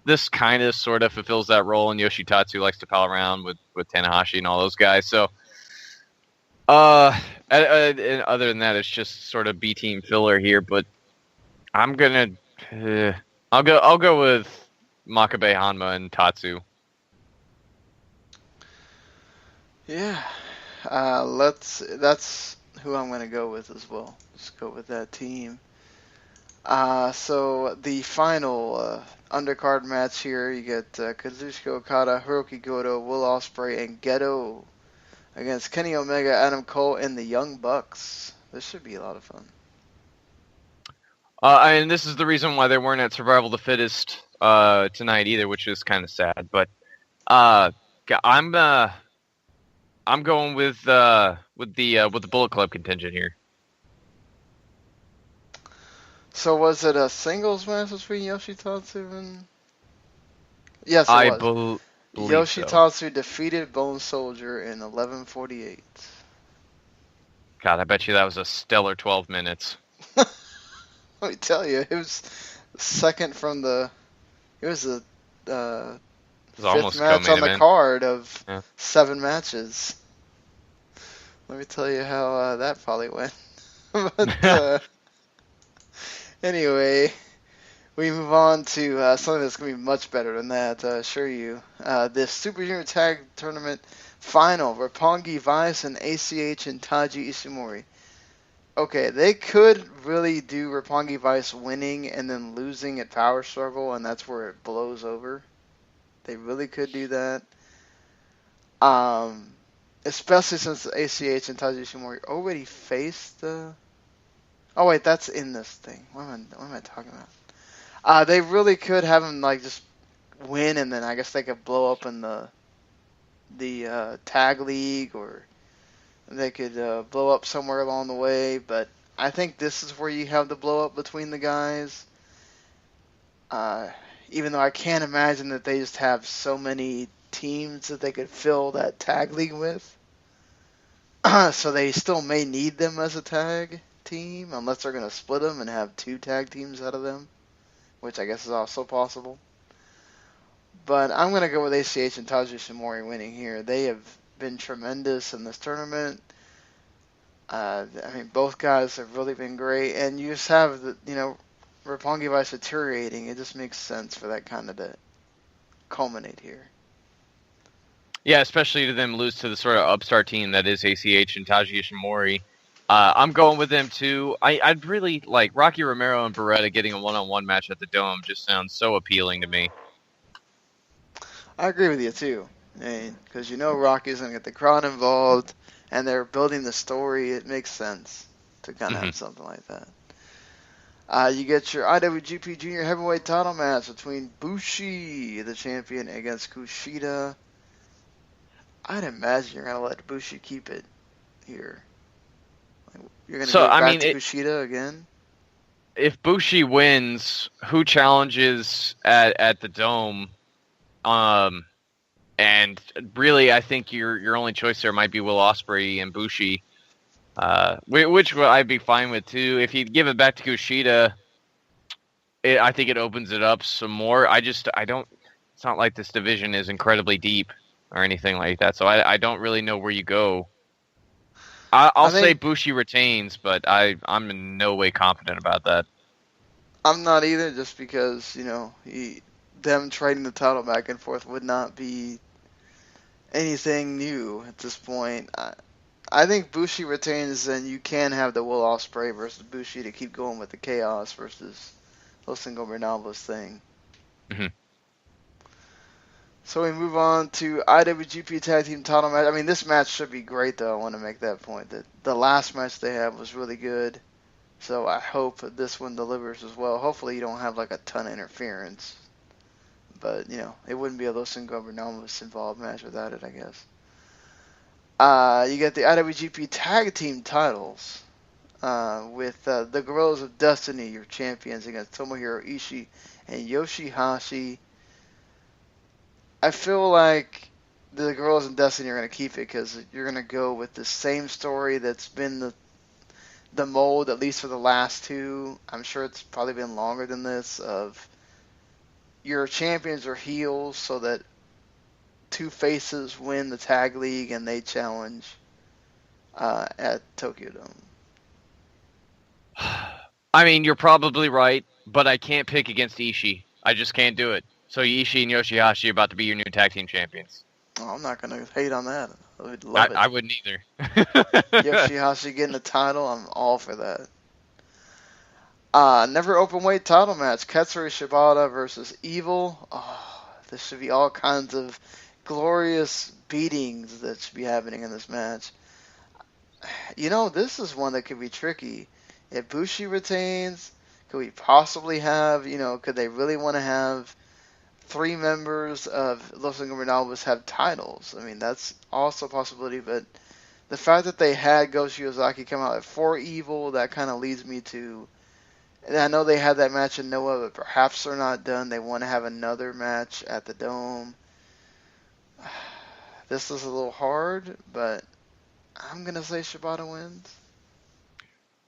this kind of sort of fulfills that role, and Yoshitatsu likes to pal around with Tanahashi and all those guys. So, and other than that, it's just sort of B team filler here. But I'm gonna, I'll go with Makabe, Hanma, and Tatsu. Yeah, that's who I'm gonna go with as well. Let's go with that team. So the final undercard match here, you get Kazuchika Okada, Hiroki Goto, Will Ospreay, and Geto against Kenny Omega, Adam Cole, and the Young Bucks. This should be a lot of fun. And this is the reason why they weren't at Survival of the Fittest tonight either, which is kind of sad. But I'm going with the Bullet Club contingent here. So was it a singles match between Yoshitatsu and? Yes, it was. Yoshitatsu defeated Bone Soldier in 11:48. God, I bet you that was a stellar 12 minutes. Let me tell you, it was second from the. It was the fifth match on the card of 7 matches. Let me tell you how that probably went. But anyway, we move on to something that's going to be much better than that, I assure you. This Super Junior Tag Tournament final, Roppongi Vice and ACH and Taiji Ishimori. Okay, they could really do Roppongi Vice winning and then losing at Power Struggle, and that's where it blows over. They really could do that. Especially since ACH and Taiji Ishimori already faced the... Oh, wait, that's in this thing. What am I talking about? They really could have him, like, just win, and then I guess they could blow up in the tag league, or they could blow up somewhere along the way. But I think this is where you have the blow up between the guys. Even though I can't imagine that they just have so many teams that they could fill that tag league with. So they still may need them as a tag team, unless they're going to split them and have 2 tag teams out of them, which I guess is also possible. But I'm going to go with ACH and Taiji Ishimori winning here. They have been tremendous in this tournament. I mean, both guys have really been great, and you just have the, Roppongi Vice deteriorating. It just makes sense for that kind of to culminate here. Yeah, especially to them lose to the sort of upstart team that is ACH and Taiji Ishimori. I'm going with them too. I'd really like Rocky Romero and Beretta getting a one-on-one match at the Dome. Just sounds so appealing to me. I agree with you too, because Rocky's going to get the crowd involved, and they're building the story. It makes sense to kind of have something like that. You get your IWGP Junior Heavyweight title match between Bushi, the champion, against Kushida. I'd imagine you're going to let Bushi keep it here. You're going to go back to Kushida again? If Bushi wins, who challenges at the Dome? And really, I think your only choice there might be Will Ospreay and Bushi, which I'd be fine with too. If you give it back to Kushida, I think it opens it up some more. I don't. It's not like this division is incredibly deep or anything like that, so I don't really know where you go. I'll say Bushi retains, but I'm in no way confident about that. I'm not either, just because them trading the title back and forth would not be anything new at this point. I think Bushi retains, and you can have the Will Ospreay versus Bushi to keep going with the Chaos versus Los Ingobernables thing. Mm-hmm. So we move on to IWGP Tag Team title match. I mean, this match should be great, though. I want to make that point. That the last match they had was really good. So I hope that this one delivers as well. Hopefully you don't have like a ton of interference. But, it wouldn't be a Los Ingobernables involved match without it, I guess. You get the IWGP Tag Team titles with the Guerrillas of Destiny, your champions, against Tomohiro Ishii and Yoshihashi. I feel like the Guerrillas of Destiny are going to keep it because you're going to go with the same story that's been the mold, at least for the last 2. I'm sure it's probably been longer than this, of your champions are heels so that two faces win the tag league and they challenge at Tokyo Dome. I mean, you're probably right, but I can't pick against Ishii. I just can't do it. So Ishii and Yoshihashi are about to be your new tag team champions. Oh, I'm not going to hate on that. I would love it. I wouldn't either. Yoshihashi getting the title, I'm all for that. Never open weight title match. Katsuri Shibata versus Evil. Oh, this should be all kinds of glorious beatings that should be happening in this match. You know, this is one that could be tricky. If Bushi retains, could we possibly have, could they really want to have 3 members of Los Ingobernables have titles? I mean, that's also a possibility, but the fact that they had Go Shiozaki come out for Evil, that kind of leads me to, and I know they had that match in Noah, but perhaps they're not done. They want to have another match at the Dome. This is a little hard, but I'm going to say Shibata wins.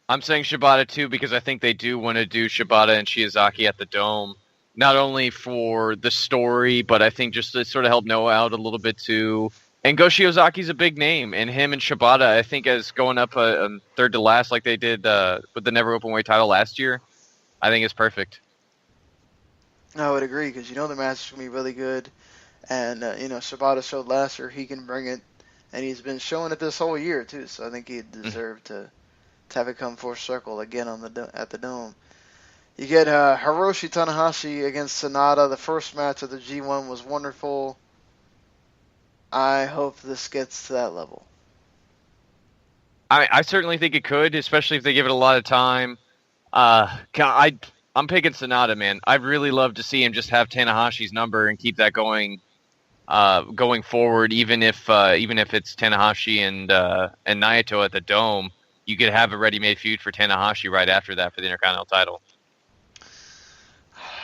I'm saying Shibata too because I think they do want to do Shibata and Shiozaki at the Dome. Not only for the story, but I think just to sort of help Noah out a little bit too. And Go Shiozaki's a big name, and him and Shibata, I think, as going up third to last like they did with the Never Openweight title last year, I think it's perfect. I would agree, because the match is going to be really good. And, Shibata showed last year he can bring it, and he's been showing it this whole year, too. So I think he deserved to have it come full circle again at the Dome. You get Hiroshi Tanahashi against Sonata. The first match of the G1 was wonderful. I hope this gets to that level. I certainly think it could, especially if they give it a lot of time. I'm picking Sonata, man. I'd really love to see him just have Tanahashi's number and keep that going forward. Even if it's Tanahashi and Naito at the Dome, you could have a ready-made feud for Tanahashi right after that for the Intercontinental title.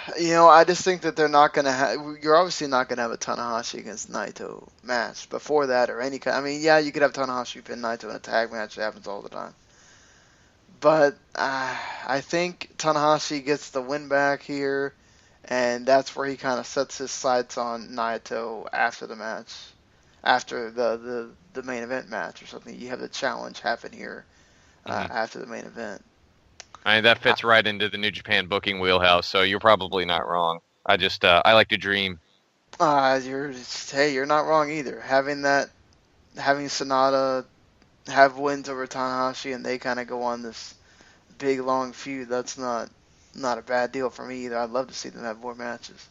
I just think that they're not going to have... You're obviously not going to have a Tanahashi against Naito match before that or any kind... I mean, yeah, you could have Tanahashi pin Naito in a tag match. It happens all the time. But I think Tanahashi gets the win back here, and that's where he kind of sets his sights on Naito after the match. After the main event match or something. You have the challenge happen here after the main event. I mean, that fits right into the New Japan booking wheelhouse, so you're probably not wrong. I just I like to dream. You're not wrong either. Having Sonata have wins over Tanahashi and they kind of go on this big long feud, that's not a bad deal for me either. I'd love to see them have more matches.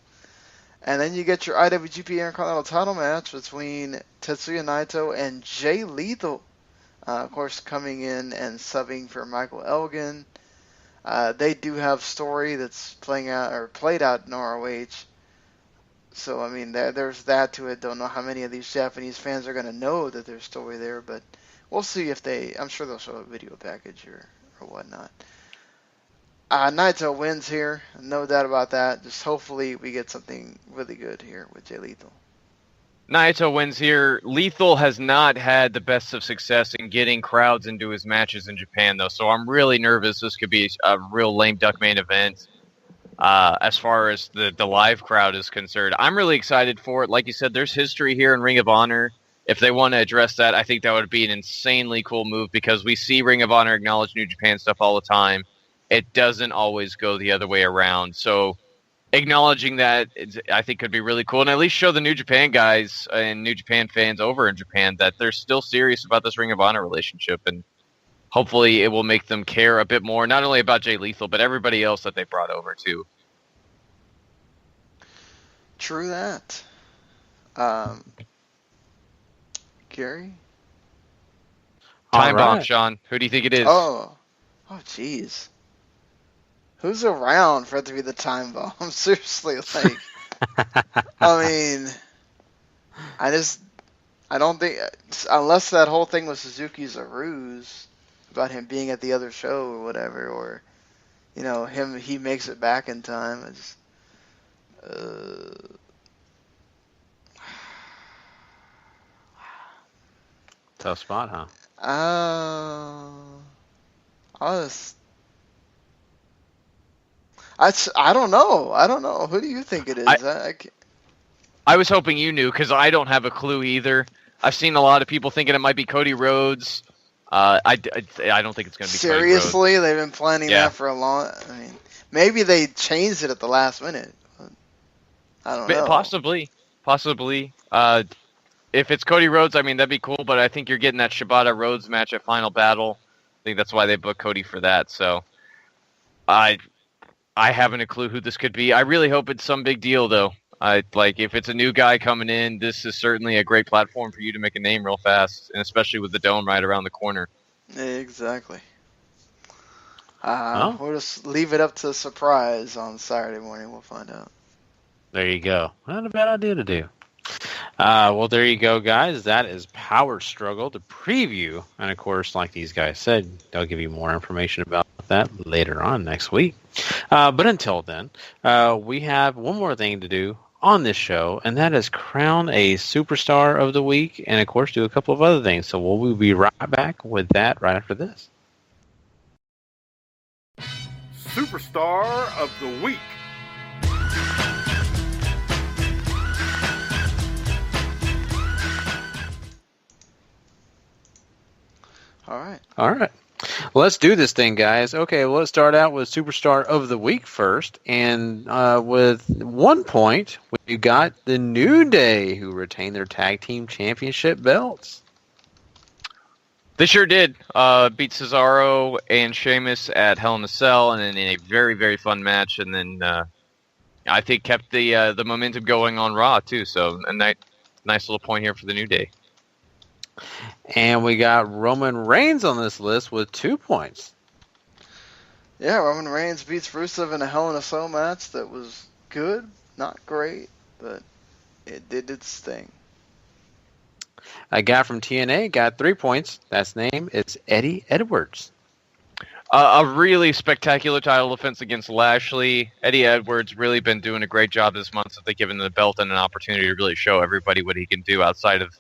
And then you get your IWGP Intercontinental title match between Tetsuya Naito and Jay Lethal. Of course, coming in and subbing for Michael Elgin. They do have story that's played out in ROH. So, I mean, there's that to it. Don't know how many of these Japanese fans are going to know that there's story there, but we'll see if I'm sure they'll show a video package or whatnot. Naito wins here. No doubt about that. Just hopefully we get something really good here with Jay Lethal. Naito wins here. Lethal has not had the best of success in getting crowds into his matches in Japan, though, so I'm really nervous this could be a real lame duck main event as far as the live crowd is concerned. I'm really excited for it. Like you said, there's history here in Ring of Honor. If they want to address that, I think that would be an insanely cool move because we see Ring of Honor acknowledge New Japan stuff all the time. It doesn't always go the other way around, so acknowledging that, I think, could be really cool, and at least show the New Japan guys and New Japan fans over in Japan that they're still serious about this Ring of Honor relationship, and hopefully it will make them care a bit more, not only about Jay Lethal, but everybody else that they brought over, too. True that. Gary? Time bomb, Sean. Who do you think it is? Oh, jeez. Who's around for it to be the time bomb? Seriously, like, I mean, I don't think, unless that whole thing with Suzuki's a ruse about him being at the other show or whatever, or, he makes it back in time. Tough spot, huh? I don't know. I don't know. Who do you think it is? I was hoping you knew because I don't have a clue either. I've seen a lot of people thinking it might be Cody Rhodes. I don't think it's going to be Seriously? Cody Rhodes. They've been planning that for a long... I mean, maybe they changed it at the last minute. I don't know. Possibly. If it's Cody Rhodes, I mean, that'd be cool, but I think you're getting that Shibata-Rhodes match at Final Battle. I think that's why they booked Cody for that, so... I haven't a clue who this could be. I really hope it's some big deal, though. If it's a new guy coming in, this is certainly a great platform for you to make a name real fast, and especially with the Dome right around the corner. Exactly. We'll just leave it up to surprise on Saturday morning. We'll find out. There you go. Not a bad idea to do. Well, there you go, guys. That is Power Struggle, the preview. And, of course, like these guys said, they'll give you more information about that later on next week. But until then, we have one more thing to do on this show, and that is crown a Superstar of the Week and, of course, do a couple of other things. So we'll be right back with that right after this. Superstar of the Week. All right. Let's do this thing, guys. Okay, well, let's start out with Superstar of the Week first. And with 1 point, we got the New Day, who retained their Tag Team Championship belts. They sure did. Beat Cesaro and Sheamus at Hell in a Cell, and then in a very, very fun match. And then I think kept the momentum going on Raw, too. So a nice little point here for the New Day. And we got Roman Reigns on this list with 2 points. Yeah, Roman Reigns beats Rusev in a Hell in a Cell match that was good, not great, but it did its thing. A guy from TNA got 3 points. That's name. It's Eddie Edwards. A really spectacular title defense against Lashley. Eddie Edwards really been doing a great job this month since they given the belt and an opportunity to really show everybody what he can do outside of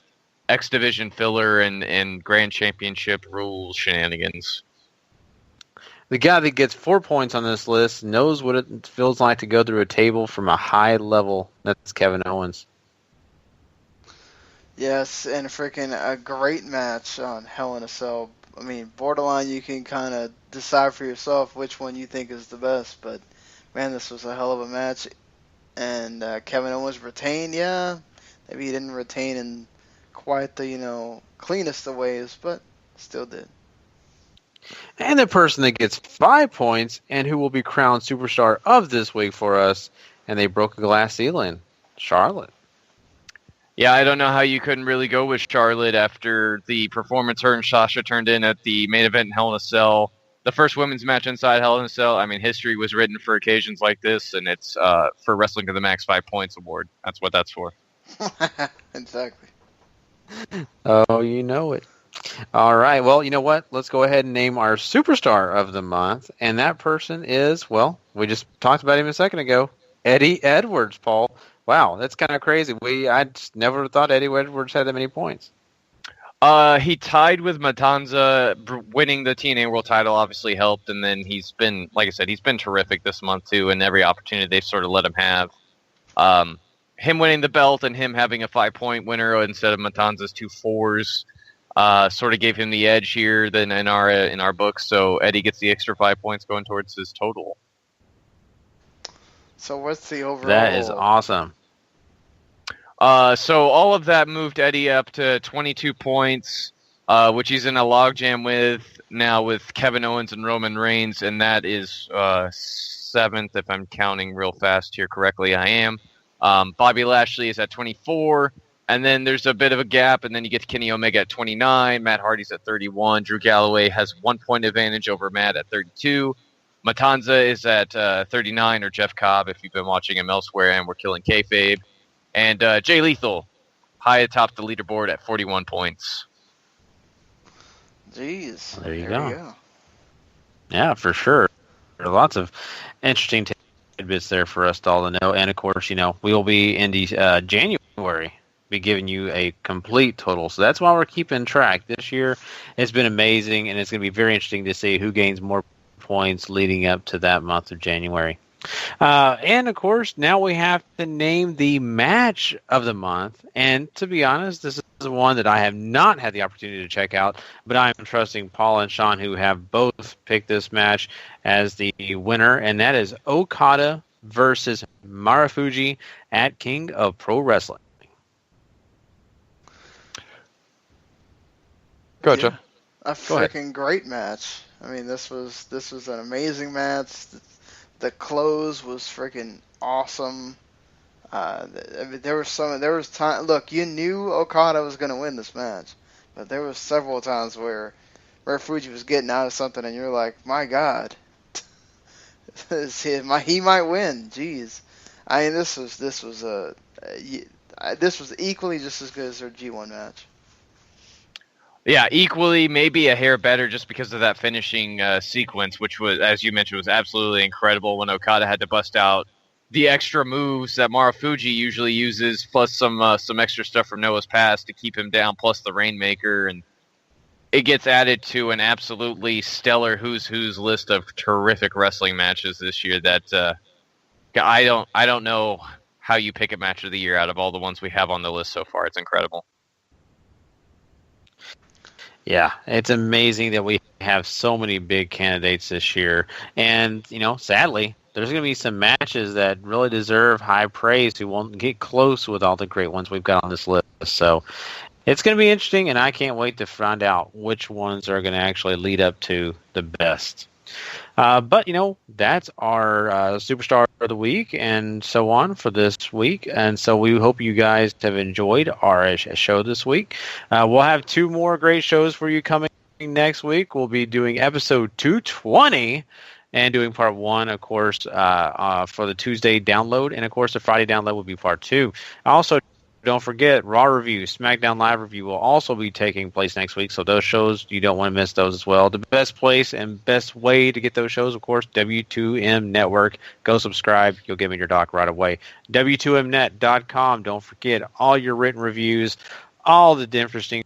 X Division filler and Grand Championship rules shenanigans. The guy that gets 4 points on this list knows what it feels like to go through a table from a high level. That's Kevin Owens. Yes, and freaking a great match on Hell in a Cell. I mean, borderline, you can kind of decide for yourself which one you think is the best, but man, this was a hell of a match. And Kevin Owens retained, yeah. Maybe he didn't retain in quite the, cleanest of ways, but still did. And the person that gets 5 points and who will be crowned Superstar of this week for us, and they broke a glass ceiling, Charlotte. Yeah, I don't know how you couldn't really go with Charlotte after the performance her and Sasha turned in at the main event in Hell in a Cell. The first women's match inside Hell in a Cell. I mean, history was written for occasions like this, and it's for Wrestling to the Max 5 Points award. That's what that's for. Exactly. Oh, you know it. All right. Well, you know what? Let's go ahead and name our Superstar of the month. And that person is, well, we just talked about him a second ago, Eddie Edwards, Paul. Wow, that's kind of crazy. I just never thought Eddie Edwards had that many points. He tied with Matanza. Winning the TNA World title obviously helped. And then he's been, like I said, he's been terrific this month, too. And every opportunity they've sort of let him have. Him winning the belt and him having a 5-point winner instead of Matanza's 2 4s sort of gave him the edge here than in our books. So Eddie gets the extra 5 points going towards his total. So what's the overall? That is awesome. So all of that moved Eddie up to 22 points, which he's in a logjam with now with Kevin Owens and Roman Reigns, and that is 7th if I'm counting real fast here correctly. I am. Bobby Lashley is at 24, and then there's a bit of a gap, and then you get to Kenny Omega at 29, Matt Hardy's at 31, Drew Galloway has 1 point advantage over Matt at 32, Matanza is at 39, or Jeff Cobb if you've been watching him elsewhere, and we're killing kayfabe, and Jay Lethal high atop the leaderboard at 41 points. Jeez. There you go. Yeah, for sure. There are lots of interesting tidbits there for us all to know. And, of course, we will be in January, be giving you a complete total. So that's why we're keeping track. This year it's been amazing, and it's going to be very interesting to see who gains more points leading up to that month of January. And of course, now we have to name the match of the month. And to be honest, this is one that I have not had the opportunity to check out, but I am trusting Paul and Sean, who have both picked this match as the winner, and that is Okada versus Marufuji at King of Pro Wrestling. Gotcha. Yeah, a freaking great match. I mean, this was an amazing match. The close was freaking awesome. I mean, there was time. Look, you knew Okada was going to win this match, but there was several times where Fuji was getting out of something, and you're like, my God, he might win. Jeez, I mean, this was equally just as good as their G1 match. Yeah, equally, maybe a hair better just because of that finishing sequence, which was, as you mentioned, was absolutely incredible when Okada had to bust out the extra moves that Marufuji usually uses, plus some extra stuff from Noah's past to keep him down, plus the Rainmaker, and it gets added to an absolutely stellar who's list of terrific wrestling matches this year. That I don't know how you pick a match of the year out of all the ones we have on the list so far. It's incredible. Yeah, it's amazing that we have so many big candidates this year. And, sadly, there's going to be some matches that really deserve high praise who won't get close with all the great ones we've got on this list. So it's going to be interesting, and I can't wait to find out which ones are going to actually lead up to the best. But, that's our Superstar of the Week and so on for this week. And so we hope you guys have enjoyed our show this week. We'll have 2 more great shows for you coming next week. We'll be doing episode 220 and doing part 1, of course, for the Tuesday download. And, of course, the Friday download will be part 2. Also, don't forget, Raw Review, SmackDown Live Review will also be taking place next week, so those shows, you don't want to miss those as well. The best place and best way to get those shows, of course, W2M Network. Go subscribe. You'll get me your doc right away. W2Mnet.com. Don't forget, all your written reviews, all the interesting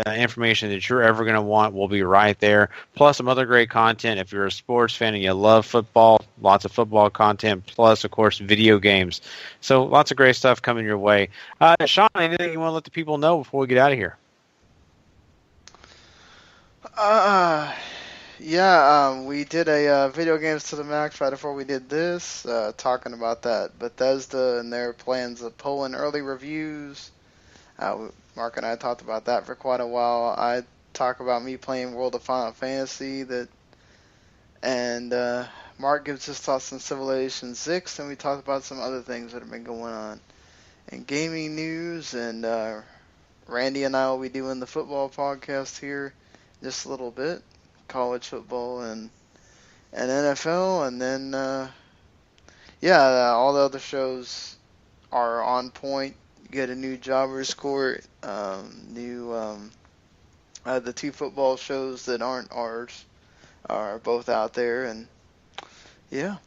information that you're ever going to want will be right there. Plus some other great content. If you're a sports fan and you love football, lots of football content. Plus, of course, video games. So lots of great stuff coming your way. Sean, anything you want to let the people know before we get out of here? We did a Video Games to the Max right before we did this, talking about that Bethesda and their plans of pulling early reviews. Mark and I talked about that for quite a while. I talk about me playing World of Final Fantasy, and Mark gives his thoughts on Civilization 6, and we talked about some other things that have been going on in gaming news, and Randy and I will be doing the football podcast here just a little bit, college football and NFL, and then all the other shows are on point. Get a new Jobber Score, the 2 football shows that aren't ours are both out there, and yeah.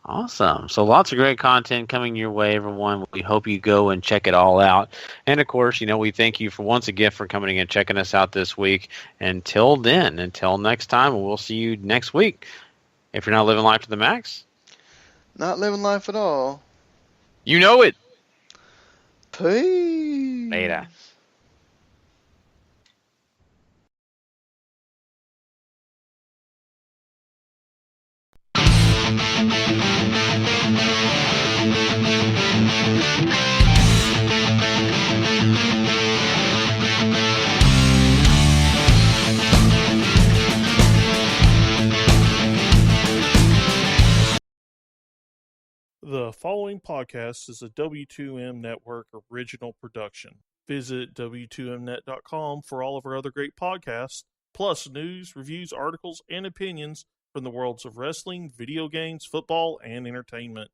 Awesome. So lots of great content coming your way, everyone. We hope you go and check it all out. And, of course, we thank you once again for coming and checking us out this week. Until next time, we'll see you next week. If you're not living life to the max. Not living life at all. You know it. Peace. Later. The following podcast is a W2M Network original production. Visit W2Mnet.com for all of our other great podcasts, plus news, reviews, articles, and opinions from the worlds of wrestling, video games, football, and entertainment.